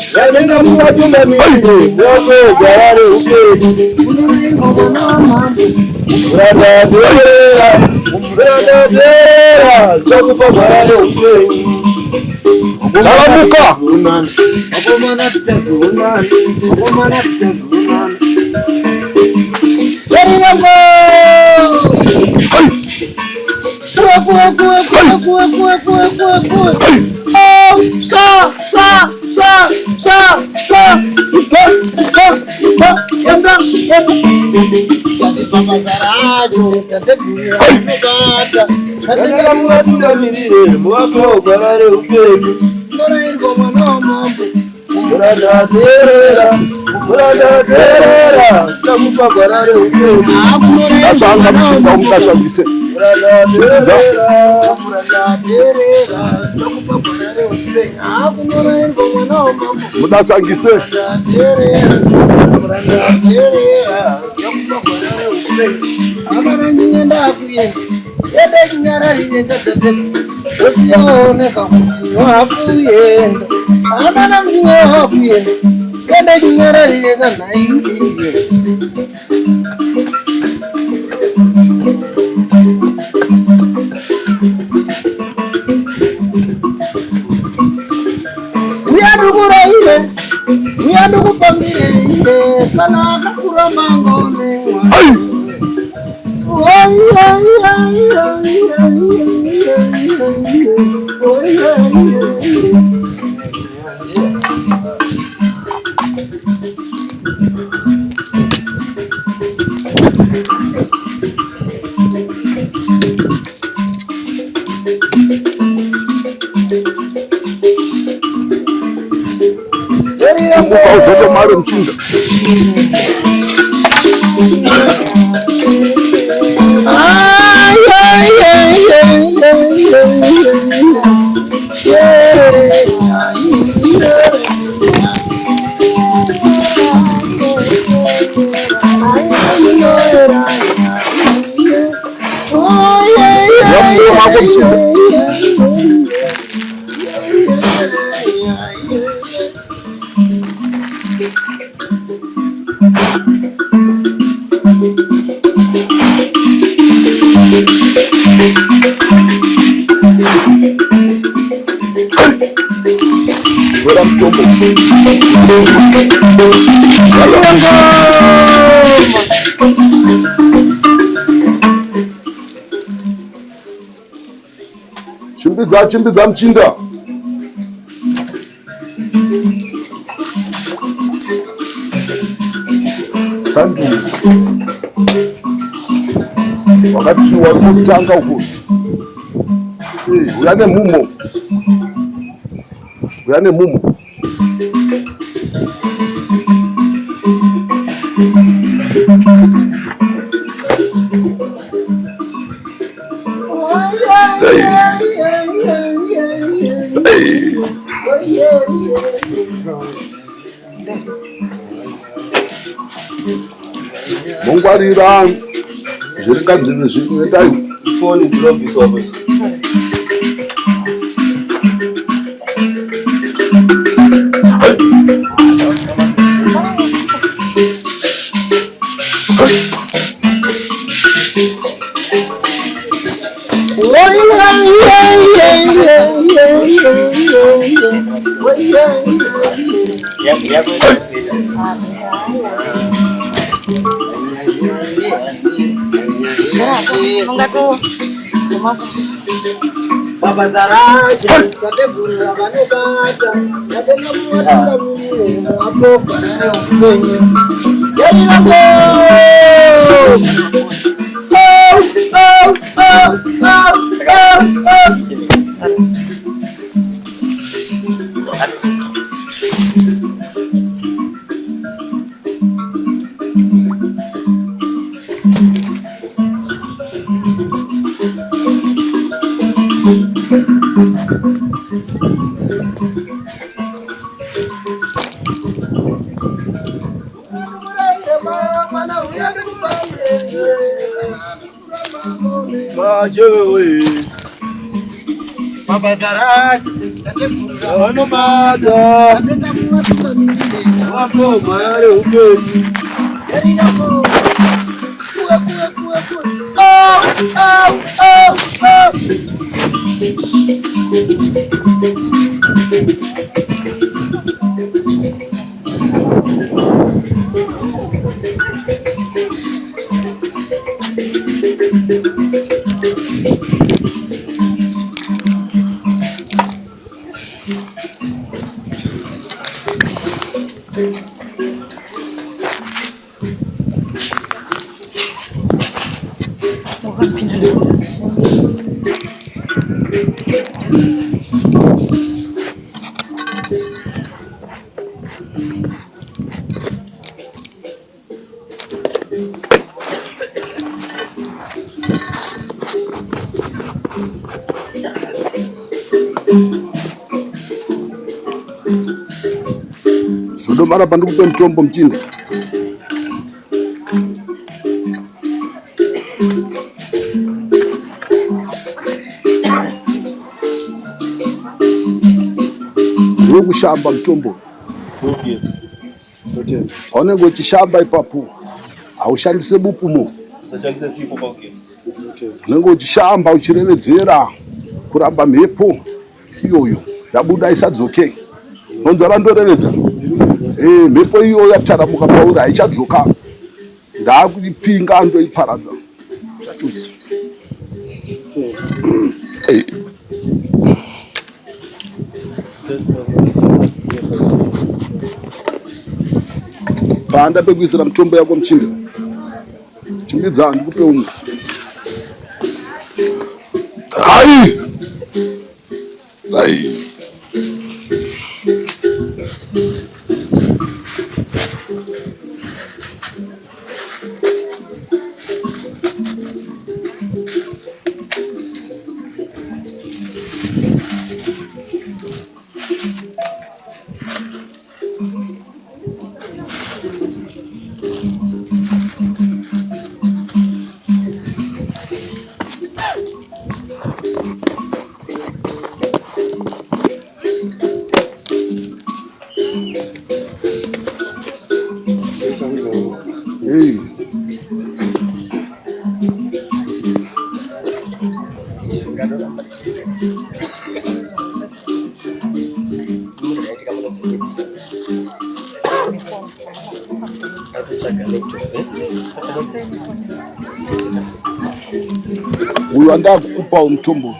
Asanga mchinda umkashambise. Mudachangise. Pausa mari mchinda. Chimbidza mchinda. Sandu. Wakati warikutanga huko. Uyane mumo. Uyane mumo. Mungwarira zviri kadzine zvinoendayo Ifoni dzinobviswa apa. Baba Zaraja, kategura banebata, natenga muwatunda mimi, hapo kana upenye. Yeni lango! Baba Zaraja, kategura banebata, natenga muwatunda mimi, hapo kana upenye. Yeni lango! Zodomara pandikupe mutombo Muchinda. Ndokushamba mutombo. Yes. Paunenge uchishamba ipapo aushandise bupumo. Usashandise sipo paugezi. Unenge uchishamba uchirevedzera kuramba mhepo iyoyo yabuda isadzoke. Nonzvara ndorevedza. Mhepo iyo yataramuka pauri haichadzoka. Ndakuipinga ndoiparadza. Zvatusi. Panda pekuisira mutombo yako Muchinda. Chimbidza ndikupe umwe. Ai! Uyu andakukupa mutombo.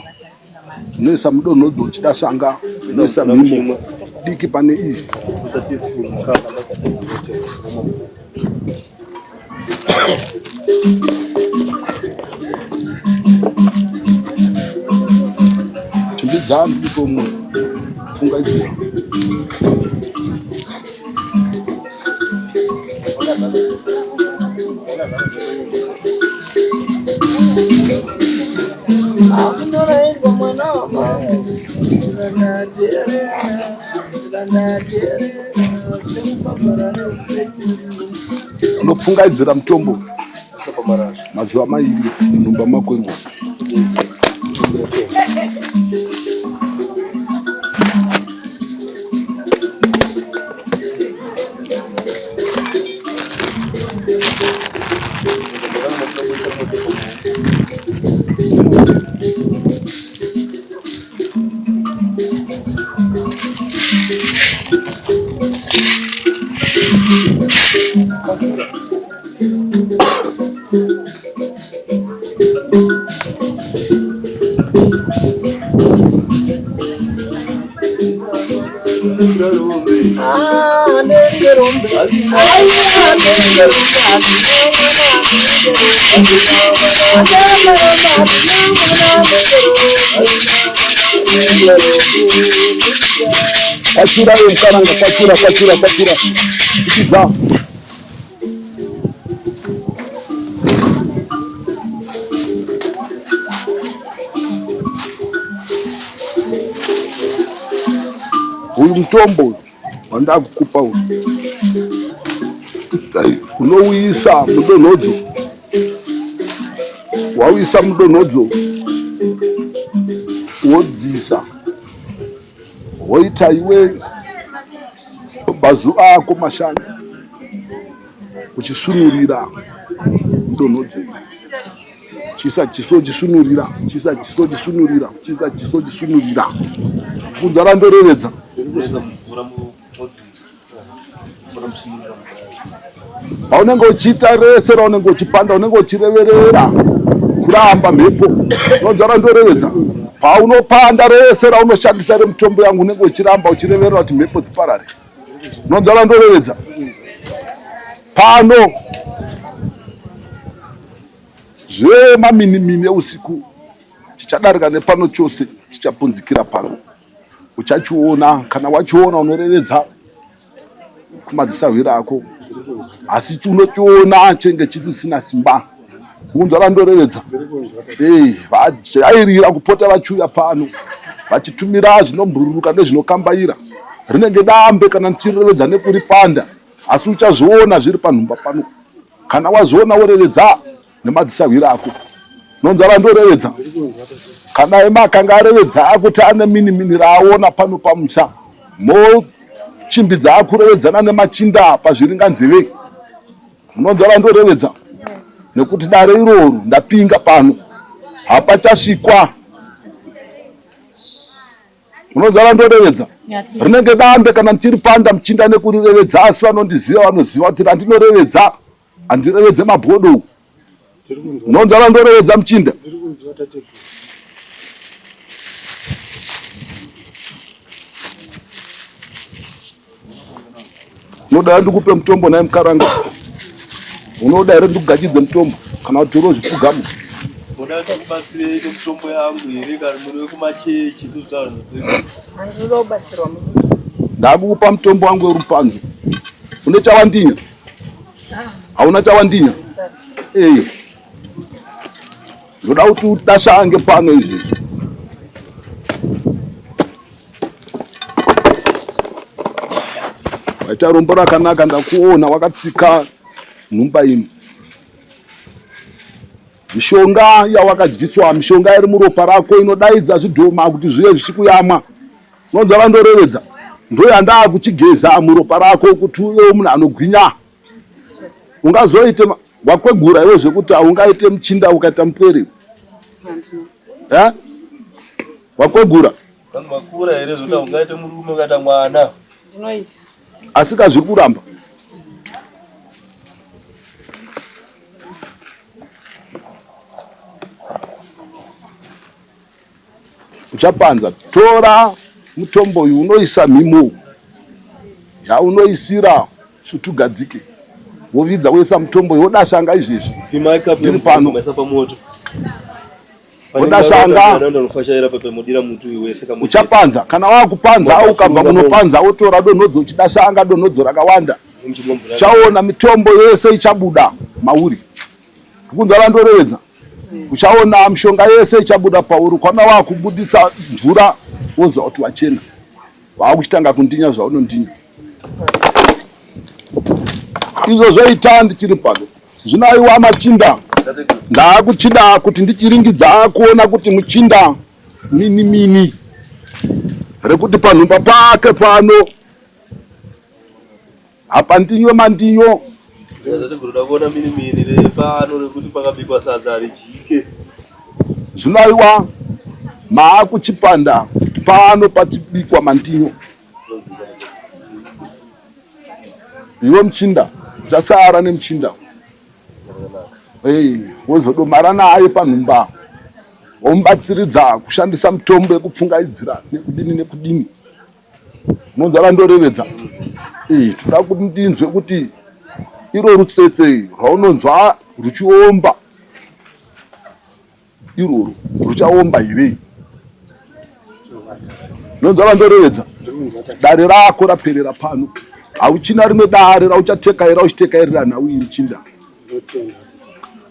Unoisa mudonhodzo uchida shanga, unoisa mhimo diki pane izvi. Chimbidza ndikupe umwe. Pfungaidzira. Unopfungaidzira mutombo mazuva mairi mumba makwemo. Kwachira mukaranga, kwachira. Ichidza. Uyu mutombo wandakukupa uyu. Unouisa mudonhodzo. Wauisa mudonhodzo wodziisa. Woita iwe mazuva ako mashanu uchisvinurira mudonhodzo. Chisa chiso chisvinurira. Kunzvara ndorevedza. Paunenge uchiita rese raunenge uchipanda, unenge uchireverera kuramba mhepo. Nonzvara ndorevedza. Paunopanda rese raunoshandisa remutombo yangu unenge uchiramba uchireverera kuti mhepo dziparare. Nonzvara ndorevedza. Pano zvemaminimini eusiku chichadarika nepano chose chichapunzikira pano. Uchachiona, kana wachiona unorevedza kumadzisahwira ako. Asi unochiona chenge chisisina simba. Kunzvara ndorevedza. Vajairira kupota vachiuya pano vachitumira zvinombururuka nezvinokambaira. rinenge dambe kana ndichirevedza nekuri panda, asi uchazviona zviri panhumba pano. Kana wazviona worevedza nemadhisawiri ako. Nonzara ndorevedza. Kana emakanga arevedza akuti ane mini raaona pano pamusha, mochimbidza akurevedzana nemachinda pazviringanzeve. Nonzara ndorevedza. Nekuti dare iroro ndapinga pano hapachasvikwa. Unonzara ndorevedza. Rinenge dambe kana ndiri panda muchinda nekurirevedza, asi vanondiziva vanoziva kuti randinorevedza handirevedze mabhodo. Unonzara ndorevedza muchinda. Unoda ndikupe mutombo naye mukaranga. Unoda here ndikugadzidze mutombo kana kuti urozvipfugamo. Unoda kubatsire mutombo yangu here kana muri kumachechi kutaura. Handirobatsirwa ndakukupa mutombo wangu werupanzo. Une chawandinya? Hauna chawandinya? Ndoda kuti udashange pano izvi. Waita rombo rakanaka, ndakuona wakatsika nhumba ino. Mishonga yawakadyiswa, mishonga iri muropa rako inodaidza zvidhoma kuti zvive zvichikuyamwa. Unonzwa ndorevedza. Ndoyandaa kuchigeza muropa rako kuti uve munhu anogwinya. Ungazoite wakwegura iwe zvekuti haungaite muchinda ukaita mupwere. Wakwegura. Makura here zvoti ungaite murume ukaita mwana. Ndinoita. Asi kazviri kuramba. Uchapanza, tora mutombo uyu unoisa mhimo yaunoisira svutugadzike. Wovidza woisa mutombo yodashanga izvezvi. Ndiri pano. Wodashanga. Uchapanza, kana wakupanza ukabva kunopanza wotora donhodzo uchidashanga donhodzo rakawanda. Uchaona mitombo yese ichabuda mauri. Kunzwa ndorevedza. Uchaona mishonga yese ichabuda pauri. Kana wakubuditsa mvura wozwa kuti wachena. Wakuchitanga kundinya zvaunondinya. Izvo zvoita ndichiri pano. Zvinaiwa machinda. Ndakuchida kuti ndichiringidza kuona kuti muchinda mini rekuti panhumba pake pano apa ndinyo mandinyo. Zvinaiwa maakuchipanda pano pachibikwa mandinyo. Iwe muchinda uchasara nemuchinda. Wozodomara naye panhumba. Womubatsiridza kushandisa mutombo yekupfungaidzira nekudini. Unonzwa ndorevedza. Toda kuti ndinzwe kuti iro rutsetse rwaunonzwa ruchiomba iroro ruchaomba here. Unonzwa ndorevedza. Dare rako raperera pano. Hauchina rimwe dare rauchatekaira uchitekairira nhau iri chinda.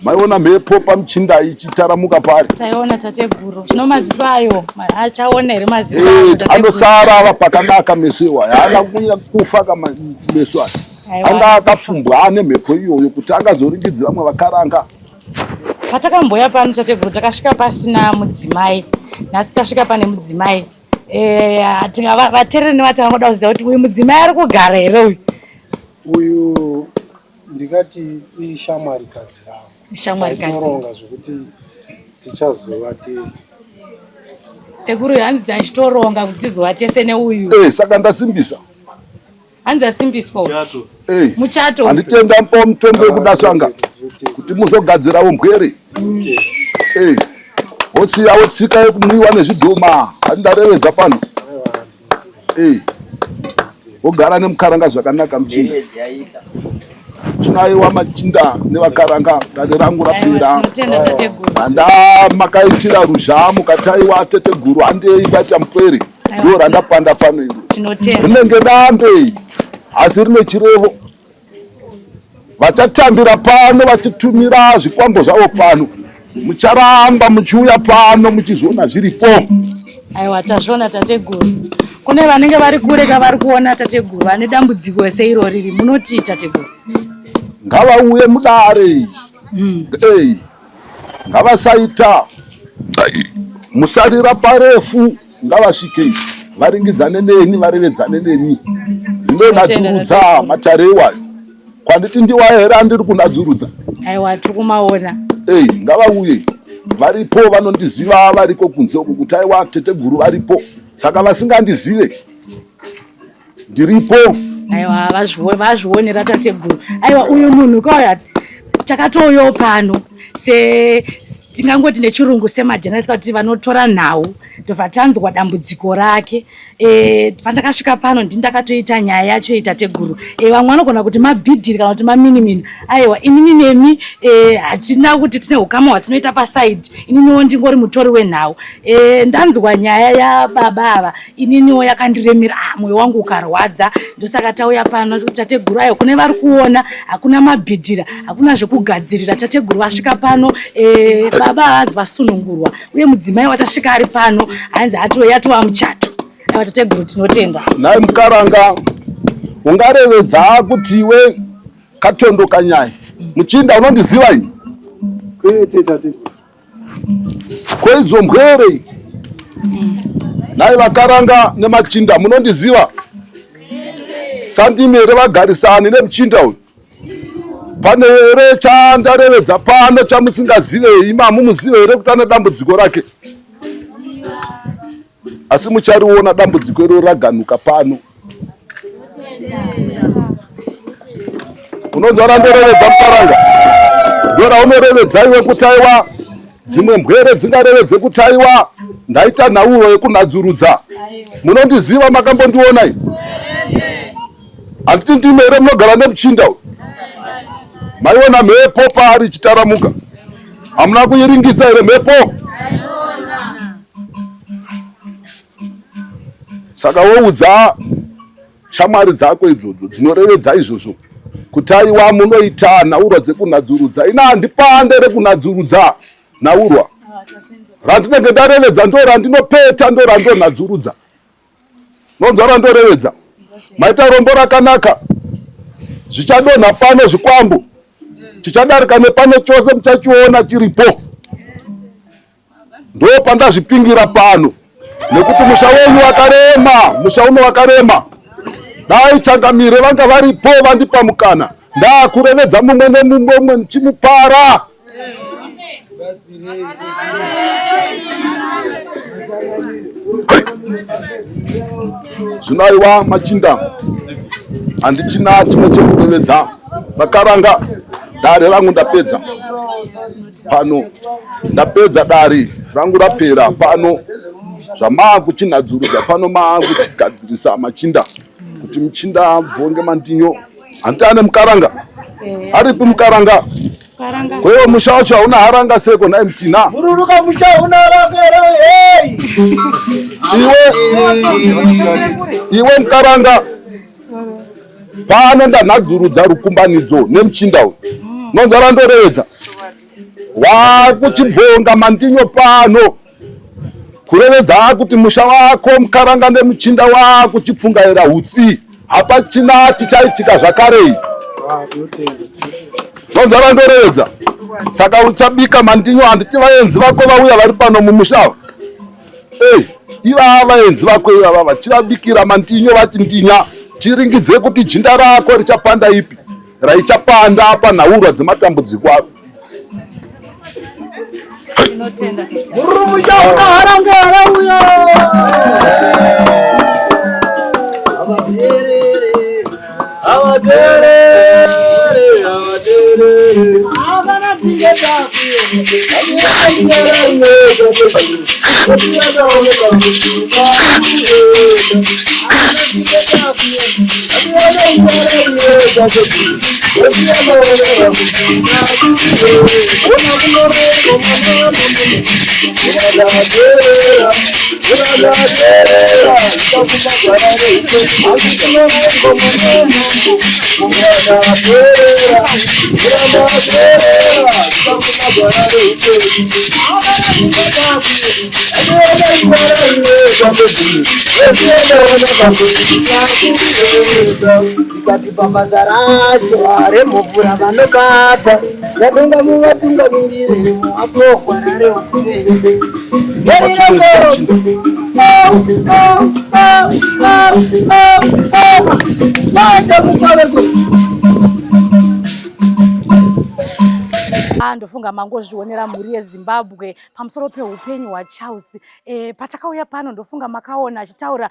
Maiona mhepo pamuchinda ichitaramuka pari. Taiona tateguru. Zvino maziso ayo achaona here maziso ayo. Anosara ava pakanaka meso iwayo. Haana kunyanya kufa kama meso ayo. Anga akapfumbwa ane mhepo iyoyo kuti angazoringidza vamwe vakaranga. Patakamboya pano tateguru takasvika pasina mudzimai. Nhasi tasvika pane mudzimai. Vateereri nevatangoda kuziva kuti uyu mudzimai ari kugara here uyu. Uyu ndikati ishamwarikadzi ravo. Ishamwarikadzi. Tinoronga zvokuti tichazova tese. Sekuru hanzi tachitoronga kuti tizova tese neuyu. Saka ndasimbisa. Hanzi asimbiswa uyu. Muchato. Handitenda mpo mutombo wekudashanga kuti muzogadzirawo mbwere. Wosiya wotsika yekumwiwa nezvidhoma. Handarevedza pano. Wogara nemukaranga zvakanaka muchinda. Zvinaiwa machinda nevakaranga. Dare rangu rapera. Makaitira ruzha mukataiwa teteguru handeibata mupwere. Ndo randapanda pano iro. Rinenge dambe asi rine chirevo. Vachatambira pano vachitumira zvikwambo zvavo pano. Mucharamba muchiuya pano muchizoona zviripo. Aiwa, tazvona tateguru. Kune vanenge vari kure kavari kuona tateguru vane dambudziko seiro riri, munoti tateguru? Ngavauye mudare. Ngavasaita musarira parefu, ngavasvike varingidzane neni, varevedzane neni. Ndinonadzurudza matarewa. Kwanditi ndiwa here andiri kunadzurudza. Aiwa, tiri kumaona. Ngavauye. Varipo vanondiziva variko kunze uku kuti aiwa tateguru varipo. Saka vasingandizive ndiripo. Aiwa, vazvionera tateguru. Aiwa, uyu munhu kauya takatoyo pano tingangoti nechirungu semajenalist kuti vanotora nhau ndobva tanzwa dambudziko rake. Pandakasvika pano ndakatoita nyaya yacho tateguru. Vamwe vanogona kuti mabhidhiri kana kuti maminimini. Aiwa, inini nemi hatina kuti tine ukama hwatinoita pasaidi. Ininiwo ndingori mutori wenhau. Ndanzwa nyaya yababa ava, ininiwo yakandiremera, mwoyo wangu ukarwadza. Ndosaka tauya pano kuti tateguru, aiwa, kune vari kuona hakuna mabhidhira, hakuna zvekugadzirira. Tateguru vasvika pano, baba hanzi vasunungurwa, uye mudzimai watasvika ari pano hanzi yatova muchato. Aiwa tateguru, tinotenda. Nai Mukaranga, ungarevedza kuti iwe katondoka nyaya. Muchinda unondiziva ini? Kwete tateguru. Kweidzo mbwere. Nai Vakaranga nemachinda munondiziva? Sandimere vagarisani nemuchinda uyu. Pane here chandarevedza pano chamusingazivei, imamu muzive here kuti ane dambudziko rake? Asi muchariona dambudziko iro raganuka pano. Unonzwa randorevedza Mukaranga? Ndora unorevedza iwe kuti aiwa dzimwe mbwere dzingarevedze kuti aiwa ndaita nhauro yekunadzurudza. Munondiziva, makambondiona ini? Handiti ndimi here munogara nemuchinda uyu? Maiona mhepo paari ichitaramuka? Hamuna kuiringidza here mhepo? Saka woudza shamwari dzako idzodzo dzinorevedza izvozvo kuti aiwa munoita nhaurwa dzekunadzurudza. Ina handipande rekunadzurudza nhaurwa. Randinenge ndarevedza ndo randinopeta, ndo randonadzurudza. Nonzwa randorevedza? Maita rombo rakanaka. Zvichadonha pano zvikwambo. Chichadarika nepano chose muchachiona chiripo. Ndo pandazvipingira pano. Nekuti musha wenyu wakarema, musha uno wakarema. Dai changamire vanga varipo vandipa mukana. Ndakurevedza mumwe nemumwe nchimupara. Zvinaiwa machinda, handichina chimwe chekurevedza. Vakaranga, dare rangu ndapedza pano. Ndapedza dare rangu rapera pano. Zvamakuchinadzurudza pano maakuchigadzirisa machinda kuti muchinda abvonge mandinyo. Handitane Mukaranga? Aripi Mukaranga? Kwewo musha wacho hauna haranga seko nai Mutina? Mururuka musha hauna haranga hey. Iwe Mukaranga, pano ndanadzurudza rukumbanidzo nemuchinda uyu. Nonzwa randorevedza? Wakuchibvonga mandinyo pano. Kurevedza kuti musha wako Mukaranga nemuchinda wako chipfungaira hutsi. Hapachina chichaitika zvakarei. Nonzwa randorevedza? Saka uchabika mandinyo, handiti vaenzi vako vauya vari pano mumusha. Iva vaenzi vako ivava vachivabikira mandinyo vati ndinya tiringidze kuti jinda rako richapanda ipi raichapanda panhaurwa dzematambudziko avo. ikati bambaza racho aremuvura vanokata yatunga muvatunga mirire apokwa rareokuvenze ndofunga mangozvionera mhuri yeZimbabwe pamusoro peupenyu hwaCharles. Patakauya pano ndofunga makaona achitaura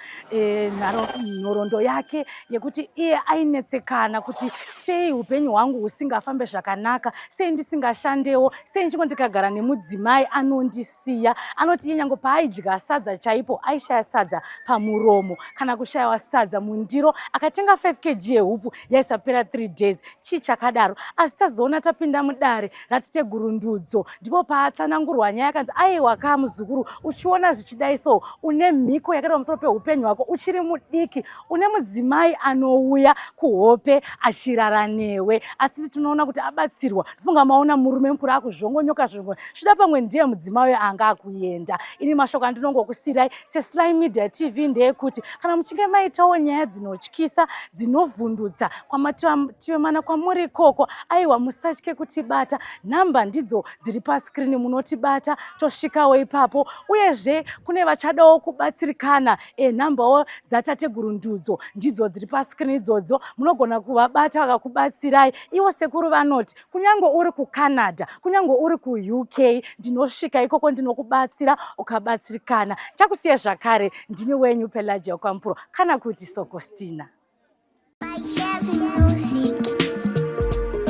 nhoroondo yake yekuti iye ainetsekana kuti sei upenyu hwangu husingafambe zvakanaka, sei ndisingashandewo, sei nchingo ndikagara nemudzimai anondisiya. Anoti iye nyange paaidya sadza chaipo aishaya sadza pamuromo kana kushayiwa sadza mundiro, akatenga 5 kg yehupfu yaisapera 3 days. Chii chakadaro? Asi tazoona tapinda mudare ratiteGurundudzo, ndipo paatsanangurwa nyaya yakanzi aiwa kamuzukuru, uchiona zvichidai so une mhiko yakaita pamusoro peupenyu hwako uchiri mudiki, une mudzimai anouya kuhope achirara newe, asi tunoona kuti abatsirwa. Ndofunga maona murume mukuru akuzvongonyoka zvongo zvida pamwe ndiye mudzimai anga akuenda. Ini mashoko andinongokusirai seSly Media TV ndeyekuti kana muchinge maitawo nyaya dzinotyisa dzinovhundutsa kwamatiwemana kwamuri ikoko, aiwa musatye kutibata. Namba ndidzo dziri paskrini, munotibata tosvikawo ipapo. Uyezve kune vachadawo kubatsirikana, nambawo dzatateGurundudzo ndidzo dziri paskrini idzodzo, munogona kuvabata vakakubatsirai. Ivo sekuru vanoti kunyange uri kuCanada, kunyange uri kuUK, ndinosvika ikoko ndinokubatsira ukabatsirikana. Chakusiya zvakare, ndini wenyu Pelagia WekwaMupuro, kana kuti Sokostina.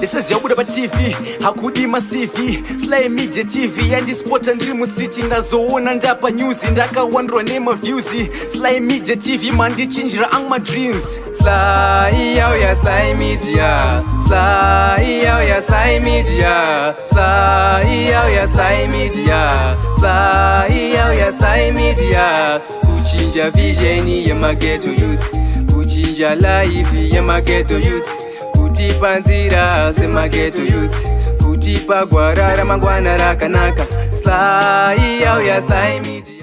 This is Yabuda TV, hakudima CV, Sly Media TV, and this sport and dream street ndazoona ndapa news ndakawandwa nema views. Sly Media TV mandi chinjira ang my dreams. Sly ya Sly Media, Sly ya Sly Media, Sly ya Sly Media, Sly ya Sly Media. Kuchinja vision ya mageto youth, kuchinja life ya mageto youth. Kutipa nzira semageto youth, kutipa gwara ramangwana rakanaka. Sly ya Sly Media.